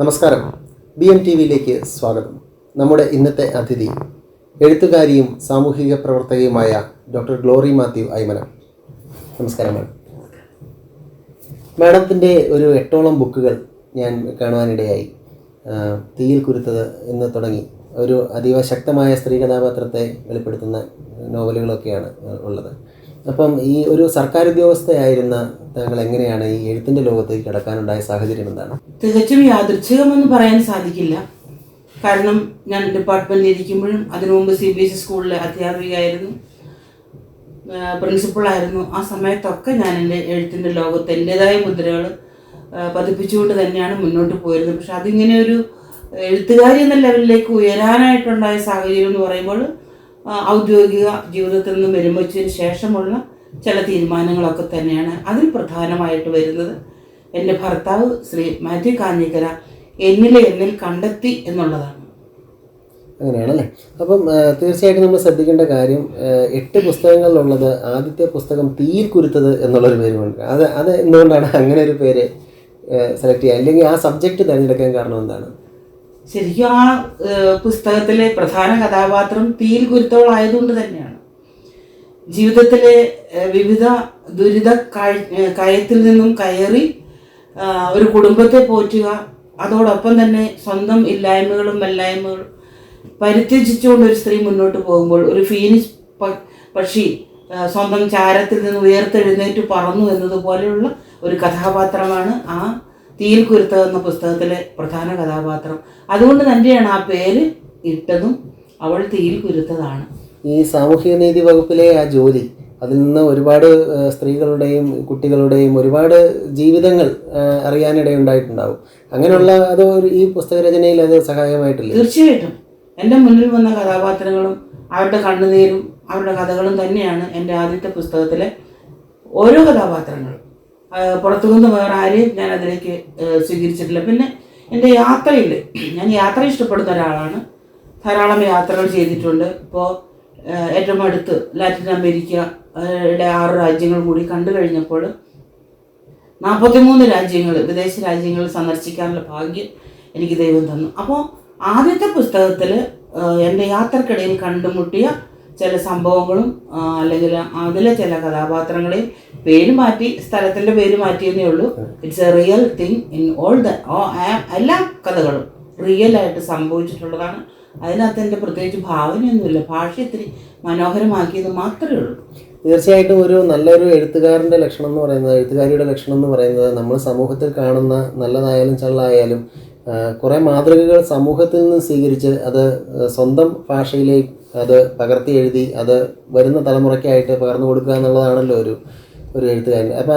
നമസ്കാരം. BM TV സ്വാഗതം. നമ്മുടെ ഇന്നത്തെ അതിഥി എഴുത്തുകാരിയും സാമൂഹിക പ്രവർത്തകയുമായ ഡോക്ടർ ഗ്ലോറി മാത്യു ഐമന. നമസ്കാരം മാഡം. മാഡത്തിൻ്റെ ഒരു 8ഓളം ബുക്കുകൾ ഞാൻ കാണുവാനിടയായി. തീയിൽ കുരുത്തത് എന്ന് തുടങ്ങി ഒരു അതീവ ശക്തമായ സ്ത്രീ കഥാപാത്രത്തെ വെളിപ്പെടുത്തുന്ന നോവലുകളൊക്കെയാണ് ഉള്ളത്. അപ്പം ഈ ഒരു സർക്കാർ ഉദ്യോഗസ്ഥയായിരുന്ന താങ്കൾ എങ്ങനെയാണ് ഈ എഴുത്തിൻ്റെ ലോകത്തേക്ക് കടക്കാനുണ്ടായ സാഹചര്യം എന്താണ്? തികച്ചും യാദൃച്ഛികമെന്ന് പറയാൻ സാധിക്കില്ല. കാരണം ഞാൻ ഡിപ്പാർട്ട്മെൻറ്റിൽ ഇരിക്കുമ്പോഴും അതിനു മുമ്പ് CBSE സ്കൂളിലെ അധ്യാപികയായിരുന്നു, പ്രിൻസിപ്പളായിരുന്നു. ആ സമയത്തൊക്കെ ഞാൻ എൻ്റെ എഴുത്തിൻ്റെ ലോകത്ത് എൻ്റേതായ മുദ്രകൾ പതിപ്പിച്ചുകൊണ്ട് തന്നെയാണ് മുന്നോട്ട് പോയിരുന്നത്. പക്ഷെ അതിങ്ങനെ ഒരു എഴുത്തുകാരി എന്ന ലെവലിലേക്ക് ഉയരാനായിട്ടുണ്ടായ സാഹചര്യം എന്ന് പറയുമ്പോൾ ഔദ്യോഗിക ജീവിതത്തിൽ നിന്നും വിരമിച്ചതിന് ശേഷമുള്ള ചില തീരുമാനങ്ങളൊക്കെ തന്നെയാണ്. അതിൽ പ്രധാനമായിട്ട് വരുന്നത് എൻ്റെ ഭർത്താവ് ശ്രീ മാത്യു കാഞ്ഞിക്കര എന്നിൽ കണ്ടെത്തി എന്നുള്ളതാണ്. അങ്ങനെയാണല്ലേ. അപ്പം തീർച്ചയായിട്ടും നമ്മൾ ശ്രദ്ധിക്കേണ്ട കാര്യം 8 പുസ്തകങ്ങളിലുള്ളത് ആദ്യത്തെ പുസ്തകം തീയിൽ കുരുത്തത് എന്നുള്ളൊരു പേരുണ്ട്. അത് എന്തുകൊണ്ടാണ് അങ്ങനെ ഒരു പേര് സെലക്ട് ചെയ്യുക, അല്ലെങ്കിൽ ആ സബ്ജക്റ്റ് തിരഞ്ഞെടുക്കാൻ കാരണം എന്താണ്? ശരിക്കും ആ പുസ്തകത്തിലെ പ്രധാന കഥാപാത്രം തീയിൽ കുരുത്തവളായതുകൊണ്ട് തന്നെയാണ്. ജീവിതത്തിലെ വിവിധ ദുരിത കയത്തിൽ നിന്നും കയറി ഒരു കുടുംബത്തെ പോറ്റുക, അതോടൊപ്പം തന്നെ സ്വന്തം ഇല്ലായ്മകളും വല്ലായ്മകളും പരിത്യജിച്ചുകൊണ്ട് ഒരു സ്ത്രീ മുന്നോട്ട് പോകുമ്പോൾ ഒരു ഫീനിക്സ് പക്ഷി സ്വന്തം ചാരത്തിൽ നിന്ന് ഉയർത്തെഴുന്നേറ്റ് പറന്നു എന്നതുപോലെയുള്ള ഒരു കഥാപാത്രമാണ് ആ തീയിൽ കുരുത്തത് എന്ന പുസ്തകത്തിലെ പ്രധാന കഥാപാത്രം. അതുകൊണ്ട് തന്നെയാണ് ആ പേര് ഇട്ടതും. അവൾ തീയിൽ കുരുത്തതാണ്. ഈ സാമൂഹിക നീതി വകുപ്പിലെ ആ ജോലി, അതിൽ നിന്ന് ഒരുപാട് സ്ത്രീകളുടെയും കുട്ടികളുടെയും ഒരുപാട് ജീവിതങ്ങൾ അറിയാനിടയുണ്ടായിട്ടുണ്ടാവും. അങ്ങനെയുള്ള അത് ഈ പുസ്തകരചനയിൽ അത് സഹായമായിട്ടില്ല? തീർച്ചയായിട്ടും. എൻ്റെ മുന്നിൽ വന്ന കഥാപാത്രങ്ങളും അവരുടെ കണ്ണുനീരും അവരുടെ കഥകളും തന്നെയാണ് എൻ്റെ ആദ്യത്തെ പുസ്തകത്തിലെ ഓരോ കഥാപാത്രങ്ങളും. പുറത്തുനിന്ന് വേറെ ആരെയും ഞാൻ അതിലേക്ക് സ്വീകരിച്ചിട്ടില്ല. പിന്നെ എൻ്റെ യാത്രയിൽ ഞാൻ യാത്ര ഇഷ്ടപ്പെടുന്ന ഒരാളാണ്. ധാരാളം യാത്രകൾ ചെയ്തിട്ടുണ്ട്. ഇപ്പോൾ ഏറ്റവും അടുത്ത് ലാറ്റിൻ അമേരിക്കയുടെ 6 രാജ്യങ്ങൾ കൂടി കണ്ടു കഴിഞ്ഞപ്പോൾ 43 രാജ്യങ്ങൾ, വിദേശ രാജ്യങ്ങൾ സന്ദർശിക്കാനുള്ള ഭാഗ്യം എനിക്ക് ദൈവം തന്നു. അപ്പോൾ ആദ്യത്തെ പുസ്തകത്തിൽ എൻ്റെ യാത്രക്കിടയിൽ കണ്ടുമുട്ടിയ ചില സംഭവങ്ങളും അല്ലെങ്കിൽ അതിലെ ചില കഥാപാത്രങ്ങളെയും പേര് മാറ്റി, സ്ഥലത്തിൻ്റെ പേര് മാറ്റിയെന്നേ ഉള്ളൂ. It's A real thing in all എല്ലാ കഥകളും റിയലായിട്ട് സംഭവിച്ചിട്ടുള്ളതാണ്. അതിനകത്ത് എൻ്റെ പ്രത്യേകിച്ച് ഭാവനയൊന്നുമില്ല. ഭാഷ ഇത്തിരി മനോഹരമാക്കിയത് മാത്രമേ ഉള്ളൂ. തീർച്ചയായിട്ടും ഒരു നല്ലൊരു എഴുത്തുകാരൻ്റെ ലക്ഷണം എന്ന് പറയുന്നത്, എഴുത്തുകാരിയുടെ ലക്ഷണം എന്ന് പറയുന്നത്, നമ്മൾ സമൂഹത്തിൽ കാണുന്ന നല്ലതായാലും ചള്ളായാലും കുറേ മാതൃകകൾ സമൂഹത്തിൽ നിന്ന് സ്വീകരിച്ച് അത് സ്വന്തം ഭാഷയിലേക്ക് അത് പകർത്തി എഴുതി അത് വരുന്ന തലമുറയ്ക്കായിട്ട് പകർന്നു കൊടുക്കുക എന്നുള്ളതാണല്ലോ ഒരു എഴുത്തുകാരൻ. അപ്പോൾ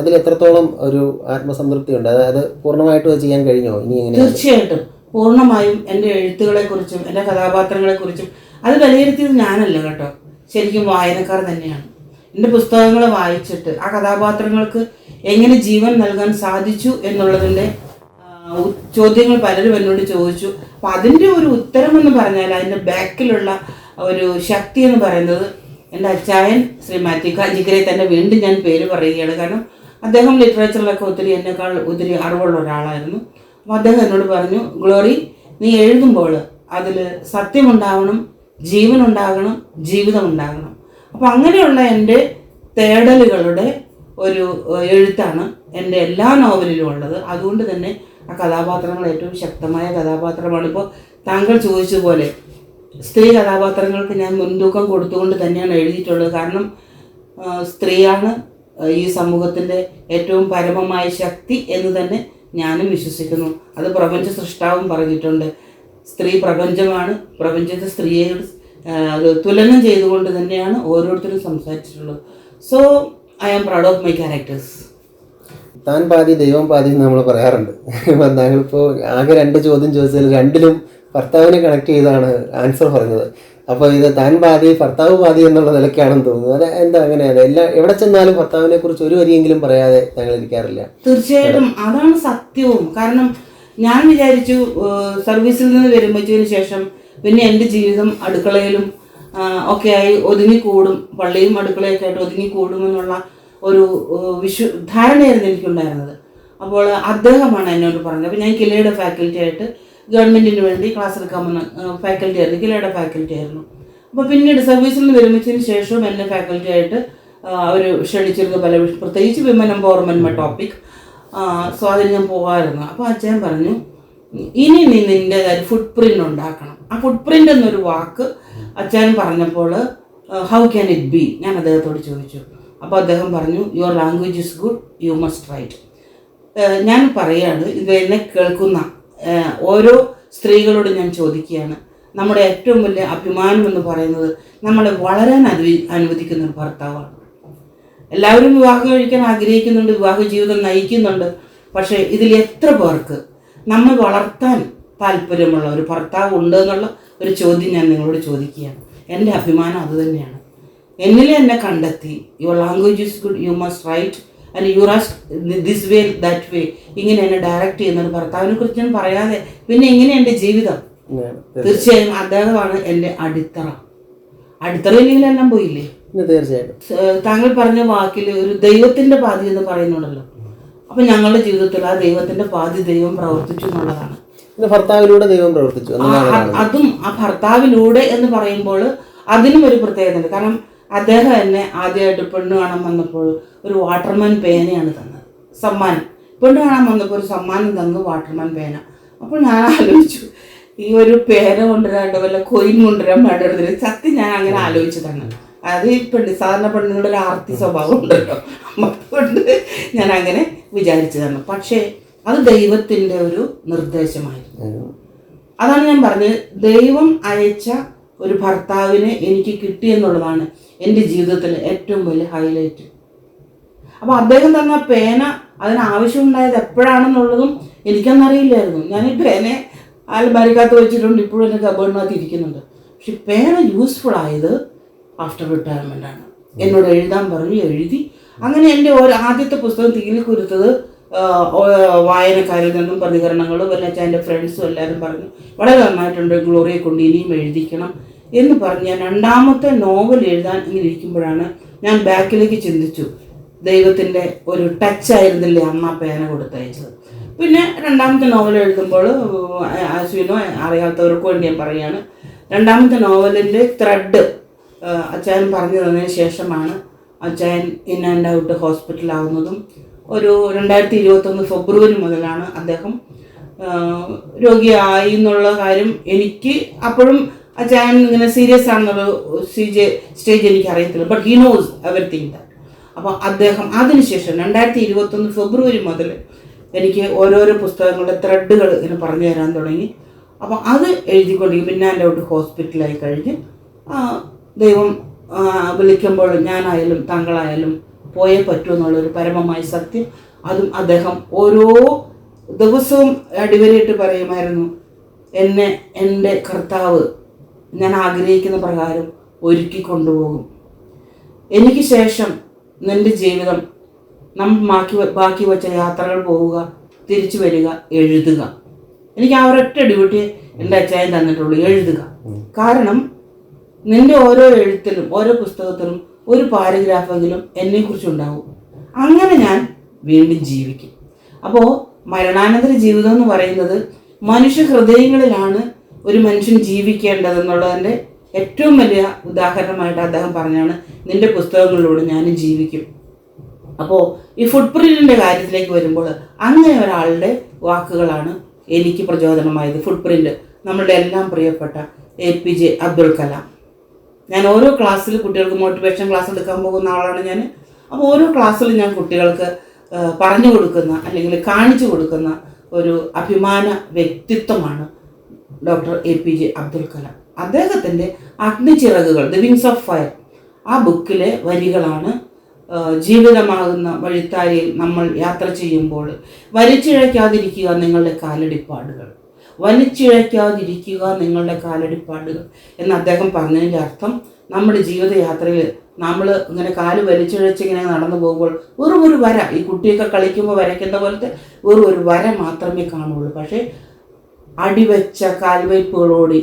അതിൽ എത്രത്തോളം ഒരു ആത്മസംതൃപ്തി ഉണ്ട്? അത് പൂർണ്ണമായിട്ടും അത് ചെയ്യാൻ കഴിഞ്ഞോ? ഇനി എങ്ങനെ? തീർച്ചയായിട്ടും പൂർണ്ണമായും എൻ്റെ എഴുത്തുകളെക്കുറിച്ചും എൻ്റെ കഥാപാത്രങ്ങളെക്കുറിച്ചും അത് വിലയിരുത്തിയത് ഞാനല്ല കേട്ടോ, ശരിക്കും വായനക്കാർ തന്നെയാണ്. എൻ്റെ പുസ്തകങ്ങൾ വായിച്ചിട്ട് ആ കഥാപാത്രങ്ങൾക്ക് എങ്ങനെ ജീവൻ നൽകാൻ സാധിച്ചു എന്നുള്ളതിൻ്റെ ചോദ്യങ്ങൾ പലരും എന്നോട് ചോദിച്ചു. അപ്പം അതിൻ്റെ ഒരു ഉത്തരമെന്ന് പറഞ്ഞാൽ അതിൻ്റെ ബാക്കിലുള്ള ഒരു ശക്തി എന്ന് പറയുന്നത് എൻ്റെ അച്ചായൻ ശ്രീ മാത്യു കാഞ്ഞിക്കരയെ തന്നെ വീണ്ടും ഞാൻ പേര് പറയുകയാണ്. കാരണം അദ്ദേഹം ലിറ്ററേച്ചറിലൊക്കെ ഒത്തിരി അറിവുള്ള ഒരാളായിരുന്നു. അപ്പോൾ അദ്ദേഹം എന്നോട് പറഞ്ഞു, ഗ്ലോറി, നീ എഴുതുമ്പോൾ അതിൽ സത്യമുണ്ടാവണം, ജീവനുണ്ടാകണം, ജീവിതം ഉണ്ടാകണം. അപ്പോൾ അങ്ങനെയുള്ള എൻ്റെ തേടലുകളുടെ ഒരു എഴുത്താണ് എൻ്റെ എല്ലാ നോവലിലും ഉള്ളത്. അതുകൊണ്ട് തന്നെ ആ കഥാപാത്രങ്ങൾ ഏറ്റവും ശക്തമായ കഥാപാത്രമാണ്. ഇപ്പോൾ താങ്കൾ ചോദിച്ചതുപോലെ സ്ത്രീ കഥാപാത്രങ്ങൾക്ക് ഞാൻ മുൻതൂക്കം കൊടുത്തുകൊണ്ട് തന്നെയാണ് എഴുതിയിട്ടുള്ളത്. കാരണം സ്ത്രീയാണ് ഈ സമൂഹത്തിൻ്റെ ഏറ്റവും പരമമായ ശക്തി എന്ന് തന്നെ ഞാനും വിശ്വസിക്കുന്നു. അത് പ്രപഞ്ച സൃഷ്ടാവും പറഞ്ഞിട്ടുണ്ട്. സ്ത്രീ പ്രപഞ്ചമാണ്. പ്രപഞ്ചത്തെ സ്ത്രീയെ തുലനം ചെയ്തുകൊണ്ട് തന്നെയാണ് ഓരോരുത്തരും സംസാരിച്ചിട്ടുള്ളത്. So I am proud of my characters. താൻ പാതി ദൈവം പാതി എന്ന് നമ്മൾ പറയാറുണ്ട്. താങ്കളിപ്പോൾ ആകെ 2 ചോദ്യം ചോദിച്ചതിൽ 2ലും ഭർത്താവിനെ കണക്ട് ചെയ്താണ് ആൻസർ പറഞ്ഞത്. അപ്പോൾ ഇത് താൻ പാതി ഭർത്താവ് പാതി എന്നുള്ള നിലയ്ക്കാണെന്ന് തോന്നുന്നു. അത് എന്താ അങ്ങനെ? എവിടെ ചെന്നാലും ഭർത്താവിനെ കുറിച്ച് ഒരു വരിയെങ്കിലും പറയാതെ താങ്കൾ ഇരിക്കാറില്ല. തീർച്ചയായിട്ടും അതാണ് സത്യവും. കാരണം ഞാൻ വിചാരിച്ചു സർവീസിൽ നിന്ന് വിരമിച്ചതിന് ശേഷം പിന്നെ എൻ്റെ ജീവിതം അടുക്കളയിലും ഒക്കെ ആയി ഒതുങ്ങിക്കൂടും, പള്ളിയും അടുക്കളയൊക്കെ ആയിട്ട് ഒതുങ്ങിക്കൂടുമെന്നുള്ള ഒരു ധാരണയായിരുന്നു എനിക്കുണ്ടായിരുന്നത്. അപ്പോൾ അദ്ദേഹമാണ് എന്നോട് പറഞ്ഞത്. അപ്പോൾ ഞാൻ കിലയുടെ ഫാക്കൽറ്റി ആയിട്ട് ഗവൺമെൻറ്റിന് വേണ്ടി ക്ലാസ് എടുക്കാൻ വന്ന ഫാക്കൽറ്റി ആയിരുന്നു, കിലയുടെ ഫാക്കൽറ്റി ആയിരുന്നു. അപ്പോൾ പിന്നീട് സർവീസിൽ നിന്ന് വിരമിച്ചതിന് ശേഷവും എന്നെ ഫാക്കൽറ്റി ആയിട്ട് അവർ ക്ഷണിച്ചിരുന്നു പല പ്രത്യേകിച്ച് വിമൻ എംപവർമെൻറ്റ് ടോപ്പിക്. സോ അതിന് ഞാൻ പോകാമായിരുന്നു. അപ്പോൾ അച്ഛൻ പറഞ്ഞു, ഇനി നീ നിൻ്റേതായ ഫുട് പ്രിൻ്റ് ഉണ്ടാക്കണം. ആ ഫുട് പ്രിൻ്റ് എന്നൊരു വാക്ക് അച്ഛൻ പറഞ്ഞപ്പോൾ ഹൗ ക്യാൻ ഇറ്റ് ബി, ഞാൻ അദ്ദേഹത്തോട് ചോദിച്ചു. അപ്പോൾ അദ്ദേഹം പറഞ്ഞു, your language is good, you must write. ഞാൻ പറയുകയാണ്, ഇത് എന്നെ കേൾക്കുന്ന ഓരോ സ്ത്രീകളോട് ഞാൻ ചോദിക്കുകയാണ്, നമ്മുടെ ഏറ്റവും വലിയ അഭിമാനം എന്ന് പറയുന്നത് നമ്മളെ വളരാൻ അനുവദിക്കുന്ന ഒരു ഭർത്താവാണ്. എല്ലാവരും വിവാഹം കഴിക്കാൻ ആഗ്രഹിക്കുന്നുണ്ട്, വിവാഹ ജീവിതം നയിക്കുന്നുണ്ട്. പക്ഷേ ഇതിൽ എത്ര പേർക്ക് നമ്മെ വളർത്താൻ താല്പര്യമുള്ള ഒരു ഭർത്താവ് ഉണ്ട് എന്നുള്ള ഒരു ചോദ്യം ഞാൻ നിങ്ങളോട് ചോദിക്കുകയാണ്. എൻ്റെ അഭിമാനം അതുതന്നെയാണ്. എന്നിലെ എന്നെ കണ്ടെത്തി, your language is good, you must write and you write this way that way, ഇങ്ങനെ എന്നെ ഡയറക്റ്റ് ചെയ്യുന്ന ഒരു ഭർത്താവിനെ കുറിച്ച് ഞാൻ പറയാതെ പിന്നെ എങ്ങനെ എൻ്റെ ജീവിതം. തീർച്ചയായും അദ്ദേഹമാണ് എൻ്റെ അടിത്തറ. അടിത്തറയില്ലെങ്കിൽ എല്ലാം പോയില്ലേ. തീർച്ചയായിട്ടും താങ്കൾ പറഞ്ഞ വാക്കിൽ ഒരു ദൈവത്തിൻ്റെ പാതി എന്ന് പറയുന്നുണ്ടല്ലോ. അപ്പം ഞങ്ങളുടെ ജീവിതത്തിൽ ആ ദൈവത്തിൻ്റെ പാതി ദൈവം പ്രവർത്തിച്ചു എന്നുള്ളതാണ്. ഭർത്താവിലൂടെ ദൈവം പ്രവർത്തിച്ചു. അതും ആ ഭർത്താവിലൂടെ എന്ന് പറയുമ്പോൾ അതിനും ഒരു പ്രത്യേകത. കാരണം അദ്ദേഹം എന്നെ ആദ്യമായിട്ട് പെണ്ണ് കാണാൻ വന്നപ്പോൾ ഒരു വാട്ടർമാൻ പേനയാണ് തന്നത്, സമ്മാനം. പെണ്ണ് കാണാൻ വന്നപ്പോൾ ഒരു സമ്മാനം തന്നു, വാട്ടർമാൻ പേന. അപ്പോൾ ഞാൻ ആലോചിച്ചു, ഈ ഒരു പേന കൊണ്ടുവരാണ്ട് വല്ല കൊയിൻ കൊണ്ടുവരാൻ പാടുന്നത്. സത്യം ഞാൻ അങ്ങനെ ആലോചിച്ചതാണ്. അത് ഈ സാധാരണ പെണ്ണുങ്ങളുടെ ഒരു ആർത്തി സ്വഭാവം ഉണ്ടല്ലോ, അതുകൊണ്ട് ഞാൻ അങ്ങനെ വിചാരിച്ചതാണ്. പക്ഷേ അത് ദൈവത്തിൻ്റെ ഒരു നിർദ്ദേശമായിരുന്നു. അതാണ് ഞാൻ പറഞ്ഞത്, ദൈവം അയച്ച ഒരു ഭർത്താവിനെ എനിക്ക് കിട്ടിയെന്നുള്ളതാണ് എൻ്റെ ജീവിതത്തിലെ ഏറ്റവും വലിയ ഹൈലൈറ്റ്. അപ്പോൾ അദ്ദേഹം തന്ന പേന അതിനാവശ്യമുണ്ടായത് എപ്പോഴാണെന്നുള്ളതും എനിക്കൊന്നറിയില്ലായിരുന്നു. ഞാൻ ഈ പേനെ അലമാരിക്കകത്ത് വെച്ചിട്ടുണ്ട്, ഇപ്പോഴും എൻ്റെ കബേർഡിനകത്ത് ഇരിക്കുന്നുണ്ട്. പക്ഷെ പേന യൂസ്ഫുൾ ആയത് ആഫ്റ്റർ റിട്ടയർമെൻ്റ് ആണ്. എന്നോട് എഴുതാൻ പറഞ്ഞു, എഴുതി. അങ്ങനെ എൻ്റെ ആദ്യത്തെ പുസ്തകം തീയിൽ കുരുത്തത് വായനക്കാരിൽ നിന്നും പ്രതികരണങ്ങളും എല്ലാം എൻ്റെ ഫ്രണ്ട്സും എല്ലാവരും പറഞ്ഞു വളരെ നന്നായിട്ടുണ്ട്, ഗ്ലോറിയെ കൊണ്ട് ഇനിയും എഴുതിക്കണം എന്ന് പറഞ്ഞ് ഞാൻ രണ്ടാമത്തെ നോവൽ എഴുതാൻ ഇങ്ങനെ ഇരിക്കുമ്പോഴാണ് ഞാൻ ബാക്കിലേക്ക് ചിന്തിച്ചു, ദൈവത്തിൻ്റെ ഒരു ടച്ച് ആയിരുന്നില്ലേ അമ്മ പേന കൊടുത്തയച്ചത്. പിന്നെ രണ്ടാമത്തെ നോവൽ എഴുതുമ്പോൾ ആശുവിനോ അറിയാത്തവർക്ക് വേണ്ടി ഞാൻ പറയുകയാണ്, രണ്ടാമത്തെ നോവലിൻ്റെ ത്രെഡ് അച്ചായൻ പറഞ്ഞു തന്നതിന് ശേഷമാണ് അച്ചായൻ ഇൻ ആൻഡ് ഔട്ട് ഹോസ്പിറ്റലാവുന്നതും. ഒരു 2021 ഫെബ്രുവരി മുതലാണ് അദ്ദേഹം രോഗിയായി എന്നുള്ള കാര്യം എനിക്ക് അപ്പോഴും അച്ചായൻ ഇങ്ങനെ സീരിയസ് ആണെന്നുള്ള സ്റ്റേജ് എനിക്ക് അറിയത്തില്ല. But he knows everything that. അപ്പോൾ അദ്ദേഹം അതിനുശേഷം 2021 ഫെബ്രുവരി മുതൽ എനിക്ക് ഓരോരോ പുസ്തകങ്ങളുടെ ത്രെഡുകൾ ഇങ്ങനെ പറഞ്ഞു തരാൻ തുടങ്ങി. അപ്പോൾ അത് എഴുതിക്കൊണ്ടിരിക്കും. പിന്നെ എൻ്റെ ഔട്ട് ഹോസ്പിറ്റലായി കഴിഞ്ഞ് ദൈവം വിളിക്കുമ്പോൾ ഞാനായാലും താങ്കളായാലും പോയേ പറ്റുമെന്നുള്ളൊരു പരമമായ സത്യം. അതും അദ്ദേഹം ഓരോ ദിവസവും അടിവരയിട്ട് പറയുമായിരുന്നു, എന്നെ എൻ്റെ കർത്താവ് ഞാൻ ആഗ്രഹിക്കുന്ന പ്രകാരം ഒരുക്കി കൊണ്ടുപോകും. എനിക്ക് ശേഷം നിൻ്റെ ജീവിതം ബാക്കി വച്ച യാത്രകൾ പോവുക, തിരിച്ചു വരിക, എഴുതുക. എനിക്ക് ആ ഒരൊറ്റ ഡ്യൂട്ടി എൻ്റെ അച്ചായൻ തന്നിട്ടുള്ളൂ, എഴുതുക. കാരണം നിൻ്റെ ഓരോ എഴുത്തിലും ഓരോ പുസ്തകത്തിലും ഒരു പാരഗ്രാഫെങ്കിലും എന്നെക്കുറിച്ചുണ്ടാവും. അങ്ങനെ ഞാൻ വീണ്ടും ജീവിക്കും. അപ്പോൾ മരണാനന്തര ജീവിതം എന്ന് പറയുന്നത് മനുഷ്യ ഹൃദയങ്ങളിലാണ് ഒരു മനുഷ്യൻ ജീവിക്കേണ്ടതെന്നുള്ളതിൻ്റെ ഏറ്റവും വലിയ ഉദാഹരണമായിട്ട് അദ്ദേഹം പറഞ്ഞാണ്, നിൻ്റെ പുസ്തകങ്ങളിലൂടെ ഞാനും ജീവിക്കും. അപ്പോൾ ഈ ഫുട് പ്രിൻറ്റിൻ്റെ കാര്യത്തിലേക്ക് വരുമ്പോൾ അങ്ങനെ ഒരാളുടെ വാക്കുകളാണ് എനിക്ക് പ്രചോദനമായത്. ഫുട് പ്രിൻറ്റ്, നമ്മളുടെ എല്ലാം പ്രിയപ്പെട്ട APJ അബ്ദുൽ കലാം. ഞാൻ ഓരോ ക്ലാസ്സിൽ കുട്ടികൾക്ക് മോട്ടിവേഷൻ ക്ലാസ് എടുക്കാൻ പോകുന്ന ആളാണ് ഞാൻ. അപ്പോൾ ഓരോ ക്ലാസ്സിലും ഞാൻ കുട്ടികൾക്ക് പറഞ്ഞു കൊടുക്കുന്ന അല്ലെങ്കിൽ കാണിച്ചു കൊടുക്കുന്ന ഒരു അഭിമാന വ്യക്തിത്വമാണ് ഡോക്ടർ APJ അബ്ദുൽ കലാം. അദ്ദേഹത്തിൻ്റെ അഗ്നിച്ചിറകുകൾ, ദി വിങ്സ് ഓഫ് ഫയർ, ആ ബുക്കിലെ വരികളാണ് ജീവിതമാകുന്ന വഴിത്താരിയിൽ നമ്മൾ യാത്ര ചെയ്യുമ്പോൾ വലിച്ചിഴയ്ക്കാതിരിക്കുക നിങ്ങളുടെ കാലടിപ്പാടുകൾ, വലിച്ചിഴയ്ക്കാതിരിക്കുക നിങ്ങളുടെ കാലടിപ്പാടുകൾ എന്ന് അദ്ദേഹം പറഞ്ഞതിൻ്റെ അർത്ഥം നമ്മുടെ ജീവിതയാത്രയിൽ നമ്മൾ ഇങ്ങനെ കാല് വലിച്ചിഴച്ചിങ്ങനെ നടന്നു പോകുമ്പോൾ വെറും ഒരു വര, ഈ കുട്ടിയൊക്കെ കളിക്കുമ്പോൾ വരയ്ക്കുന്ന പോലത്തെ വെറും ഒരു വര മാത്രമേ കാണുള്ളൂ. പക്ഷേ അടിവെച്ച കാൽവയ്പ്പുകളോടി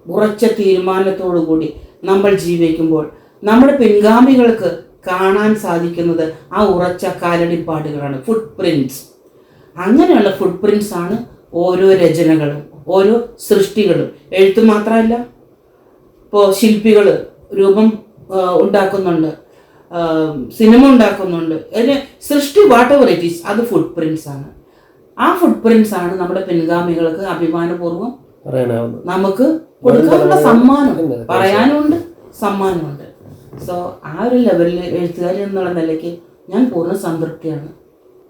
ഉറച്ച തീരുമാനത്തോടു കൂടി നമ്മൾ ജീവിക്കുമ്പോൾ നമ്മുടെ പിൻഗാമികൾക്ക് കാണാൻ സാധിക്കുന്നത് ആ ഉറച്ച കാലടിപ്പാടുകളാണ്, ഫുട് പ്രിൻറ്റ്സ്. അങ്ങനെയുള്ള ഫുട് പ്രിൻറ്റ്സ് ആണ് ഓരോ രചനകളും, ഓരോ സൃഷ്ടികളും. എഴുത്ത് മാത്രമല്ല, ഇപ്പോൾ ശില്പികൾ രൂപം ഉണ്ടാക്കുന്നുണ്ട്, സിനിമ ഉണ്ടാക്കുന്നുണ്ട്. അതിന് സൃഷ്ടി വാട്ട് എവർ ഇറ്റ് ഈസ്, അത് ഫുട് പ്രിൻറ്റ്സ് ആണ്. ആ ഫുട് പ്രിൻറ്റ്സ് ആണ് നമ്മുടെ പിൻഗാമികൾക്ക് അഭിമാനപൂർവ്വം നമുക്ക് കൊടുക്കാനുള്ള സമ്മാനം. പറയാനുമുണ്ട്, സമ്മാനമുണ്ട്. സോ ആ ഒരു ലെവലിൽ എഴുത്തുകാരി എന്നുള്ള നിലയ്ക്ക് ഞാൻ പൂർണ്ണ സംതൃപ്തിയാണ്.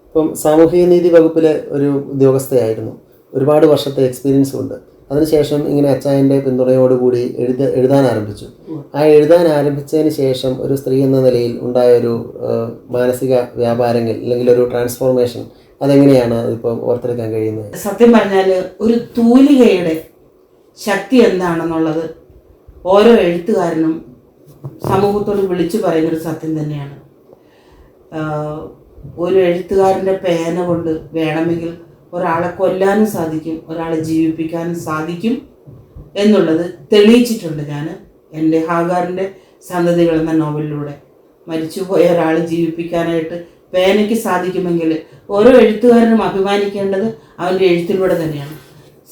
ഇപ്പം സാമൂഹിക നീതി വകുപ്പിലെ ഒരു ഉദ്യോഗസ്ഥയായിരുന്നു, ഒരുപാട് വർഷത്തെ എക്സ്പീരിയൻസും ഉണ്ട്. അതിനുശേഷം ഇങ്ങനെ അച്ചായൻ്റെ പിന്തുണയോടുകൂടി എഴുതാൻ ആരംഭിച്ചു. ആ എഴുതാൻ ആരംഭിച്ചതിന് ശേഷം ഒരു സ്ത്രീ എന്ന നിലയിൽ ഉണ്ടായ ഒരു മാനസിക വ്യാപാരങ്ങൾ അല്ലെങ്കിൽ ഒരു ട്രാൻസ്ഫോർമേഷൻ, അതെങ്ങനെയാണ് ഇപ്പോൾ ഓർത്തെടുക്കാൻ കഴിയുന്നത്? സത്യം പറഞ്ഞാൽ ഒരു തൂലികയുടെ ശക്തി എന്താണെന്നുള്ളത് ഓരോ എഴുത്തുകാരനും സമൂഹത്തോട് വിളിച്ചു പറയുന്നൊരു സത്യം തന്നെയാണ്. ഒരു എഴുത്തുകാരൻ്റെ പേന കൊണ്ട് വേണമെങ്കിൽ ഒരാളെ കൊല്ലാനും സാധിക്കും, ഒരാളെ ജീവിപ്പിക്കാനും സാധിക്കും എന്നുള്ളത് തെളിയിച്ചിട്ടുണ്ട് ഞാൻ എൻ്റെ ഹാഗാറിൻ്റെ സന്തതികൾ എന്ന നോവലിലൂടെ. മരിച്ചുപോയ ഒരാളെ ജീവിപ്പിക്കാനായിട്ട് പേനയ്ക്ക് സാധിക്കുമെങ്കിൽ ഓരോ എഴുത്തുകാരനും അഭിമാനിക്കേണ്ടത് അവൻ്റെ എഴുത്തിലൂടെ തന്നെയാണ്.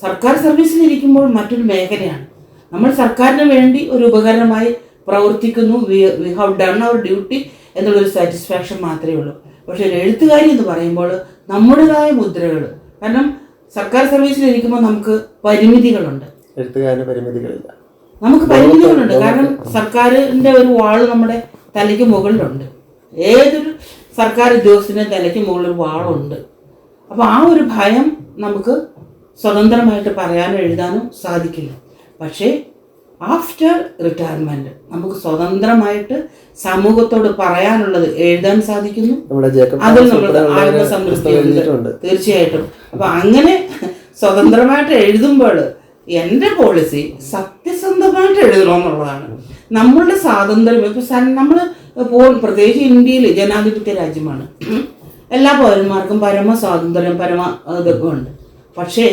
സർക്കാർ സർവീസിലിരിക്കുമ്പോൾ മറ്റൊരു മേഖലയാണ്. നമ്മൾ സർക്കാരിന് വേണ്ടി ഒരു ഉപകരണമായി പ്രവർത്തിക്കുന്നു, we have done our duty എന്നുള്ളൊരു സാറ്റിസ്ഫാക്ഷൻ മാത്രമേ ഉള്ളൂ. പക്ഷേ ഒരു എഴുത്തുകാരി എന്ന് പറയുമ്പോൾ നമ്മുടേതായ മുദ്രകൾ, കാരണം സർക്കാർ സർവീസിലിരിക്കുമ്പോൾ നമുക്ക് പരിമിതികളുണ്ട്. എഴുത്തുകാരന് പരിമിതികളില്ല, നമുക്ക് പരിമിതികളുണ്ട്. കാരണം സർക്കാരിൻ്റെ ഒരു വാള് നമ്മുടെ തലയ്ക്ക് മുകളിലുണ്ട്. ഏതൊരു സർക്കാർ ഉദ്യോഗസ്ഥൻ്റെ തലയ്ക്ക് മുകളിൽ ഒരു വാളുണ്ട്. അപ്പോൾ ആ ഒരു ഭയം നമുക്ക് സ്വതന്ത്രമായിട്ട് പറയാനോ എഴുതാനോ സാധിക്കില്ല. പക്ഷേ ആഫ്റ്റർ റിട്ടയർമെന്റ് നമുക്ക് സ്വതന്ത്രമായിട്ട് സമൂഹത്തോട് പറയാനുള്ളത് എഴുതാൻ സാധിക്കുന്നു. അതിൽ നമ്മൾ ആത്മസംതൃപ്തിയുണ്ട് തീർച്ചയായിട്ടും. അപ്പൊ അങ്ങനെ സ്വതന്ത്രമായിട്ട് എഴുതുമ്പോൾ എൻ്റെ പോളിസി സത്യസന്ധമായിട്ട് എഴുതണമെന്നുള്ളതാണ്. നമ്മളുടെ സ്വാതന്ത്ര്യം ഇപ്പം നമ്മൾ പ്രത്യേകിച്ച് ഇന്ത്യയിൽ ജനാധിപത്യ രാജ്യമാണ്. എല്ലാ പൗരന്മാർക്കും പരമ സ്വാതന്ത്ര്യം, പരമ ഇതൊക്കെ ഉണ്ട്. പക്ഷേ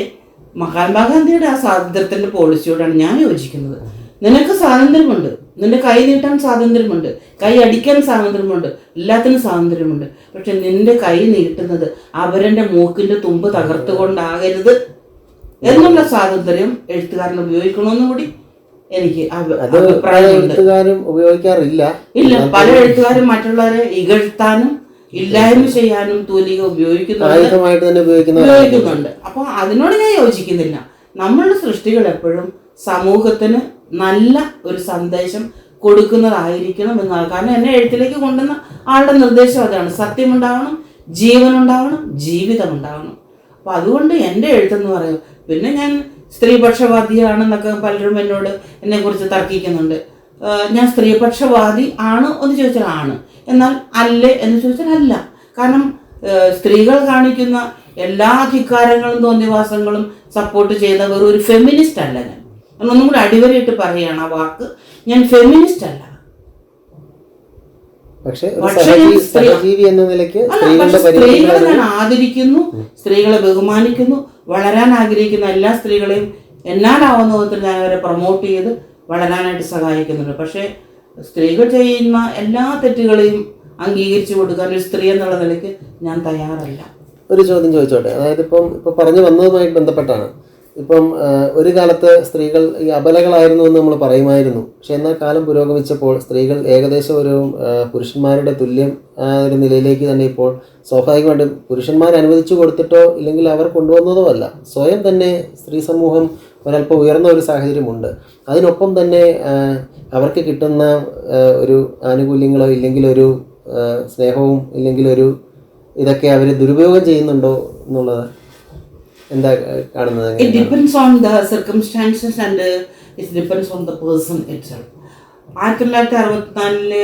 മഹാത്മാഗാന്ധിയുടെ ആ സ്വാതന്ത്ര്യത്തിൻ്റെ പോളിസിയോടാണ് ഞാൻ യോജിക്കുന്നത്. നിനക്ക് സ്വാതന്ത്ര്യമുണ്ട്, നിന്റെ കൈ നീട്ടാൻ സ്വാതന്ത്ര്യമുണ്ട്, കൈ അടിക്കാൻ സ്വാതന്ത്ര്യമുണ്ട്, എല്ലാത്തിനും സ്വാതന്ത്ര്യമുണ്ട്. പക്ഷെ നിന്റെ കൈ നീട്ടുന്നത് അവരുടെ മൂക്കിന്റെ തുമ്പ് തകർത്തുകൊണ്ടാകരുത് എന്നുള്ള സ്വാതന്ത്ര്യം എഴുത്തുകാരൻ ഉപയോഗിക്കണമെന്ന് കൂടി എനിക്ക് അഭിപ്രായമുണ്ട്. ഉപയോഗിക്കാറില്ല. ഇല്ല, പല എഴുത്തുകാരും മറ്റുള്ളവരെ ഇകഴ്ത്താനും ഇല്ലായ്മ ചെയ്യാനും തൂലിക ഉപയോഗിക്കുന്നുണ്ട്. അപ്പോൾ അതിനോട് ഞാൻ യോജിക്കുന്നില്ല. നമ്മളുടെ സൃഷ്ടികൾ എപ്പോഴും സമൂഹത്തിന് നല്ല ഒരു സന്ദേശം കൊടുക്കുന്നതായിരിക്കണം എന്നാണ്. കാരണം എന്നെ എഴുത്തിലേക്ക് കൊണ്ടുവന്ന ആളുടെ നിർദ്ദേശം അതാണ്. സത്യമുണ്ടാവണം, ജീവനുണ്ടാവണം, ജീവിതം ഉണ്ടാവണം. അപ്പോൾ അതുകൊണ്ട് എൻ്റെ എഴുത്തെന്ന് പറയും. പിന്നെ ഞാൻ സ്ത്രീപക്ഷവാദിയാണെന്നൊക്കെ പലരും എന്നോട് എന്നെക്കുറിച്ച് തർക്കിക്കുന്നുണ്ട്. ഞാൻ സ്ത്രീപക്ഷവാദി ആണ് എന്ന് ചോദിച്ചാൽ ആണ്, എന്നാൽ അല്ലേ എന്ന് ചോദിച്ചാൽ അല്ല. കാരണം സ്ത്രീകൾ കാണിക്കുന്ന എല്ലാ ധിക്കാരങ്ങളും തോന്നിവാസങ്ങളും സപ്പോർട്ട് ചെയ്യുന്ന വെറും ഒരു ഫെമിനിസ്റ്റ് അല്ല ഞാൻ. ഒന്നും കൂടി അടിവരയിട്ട് പറയുകയാണ് ആ വാക്ക്, ഞാൻ ഫെമിനിസ്റ്റ് അല്ല. സ്ത്രീകളെ ഞാൻ ആദരിക്കുന്നു, സ്ത്രീകളെ ബഹുമാനിക്കുന്നു, വളരാൻ ആഗ്രഹിക്കുന്ന എല്ലാ സ്ത്രീകളെയും എന്നാലാവുന്ന വിധത്തിൽ ഞാൻ അവരെ പ്രൊമോട്ട് ചെയ്ത് വളരാനായിട്ട് സഹായിക്കുന്നുണ്ട്. പക്ഷേ സ്ത്രീകൾ ചെയ്യുന്ന എല്ലാ തെറ്റുകളെയും അംഗീകരിച്ചു കൊടുക്കാൻ ഒരു സ്ത്രീ എന്നുള്ള നിലയ്ക്ക് ഞാൻ തയ്യാറല്ല. ഒരു ചോദ്യം ചോദിച്ചോട്ടെ. അതായത് ഇപ്പം പറഞ്ഞു വന്നതുമായിട്ട് ബന്ധപ്പെട്ടാണ്. ഇപ്പം ഒരു കാലത്ത് സ്ത്രീകൾ ഈ അബലകളായിരുന്നു എന്ന് നമ്മൾ പറയുമായിരുന്നു. പക്ഷെ എന്നാൽ കാലം പുരോഗമിച്ചപ്പോൾ സ്ത്രീകൾ ഏകദേശം ഒരു പുരുഷന്മാരുടെ തുല്യം ഒരു നിലയിലേക്ക് തന്നെ ഇപ്പോൾ സ്വാഭാവികമായിട്ടും പുരുഷന്മാർ അനുവദിച്ചു കൊടുത്തിട്ടോ ഇല്ലെങ്കിൽ അവർ കൊണ്ടുവന്നതോ അല്ല, സ്വയം തന്നെ സ്ത്രീ സമൂഹം ഒരല്പം ഉയർന്ന ഒരു സാഹചര്യമുണ്ട്. അതിനൊപ്പം തന്നെ അവർക്ക് കിട്ടുന്ന ഒരു ആനുകൂല്യങ്ങളോ ഇല്ലെങ്കിൽ ഒരു സ്നേഹവും ഇല്ലെങ്കിൽ ഒരു ഇതൊക്കെ അവർ ദുരുപയോഗം ചെയ്യുന്നുണ്ടോ എന്നുള്ളത് എന്താ കാണുന്നത്? It depends on the circumstances and it depends on the person itself. 1964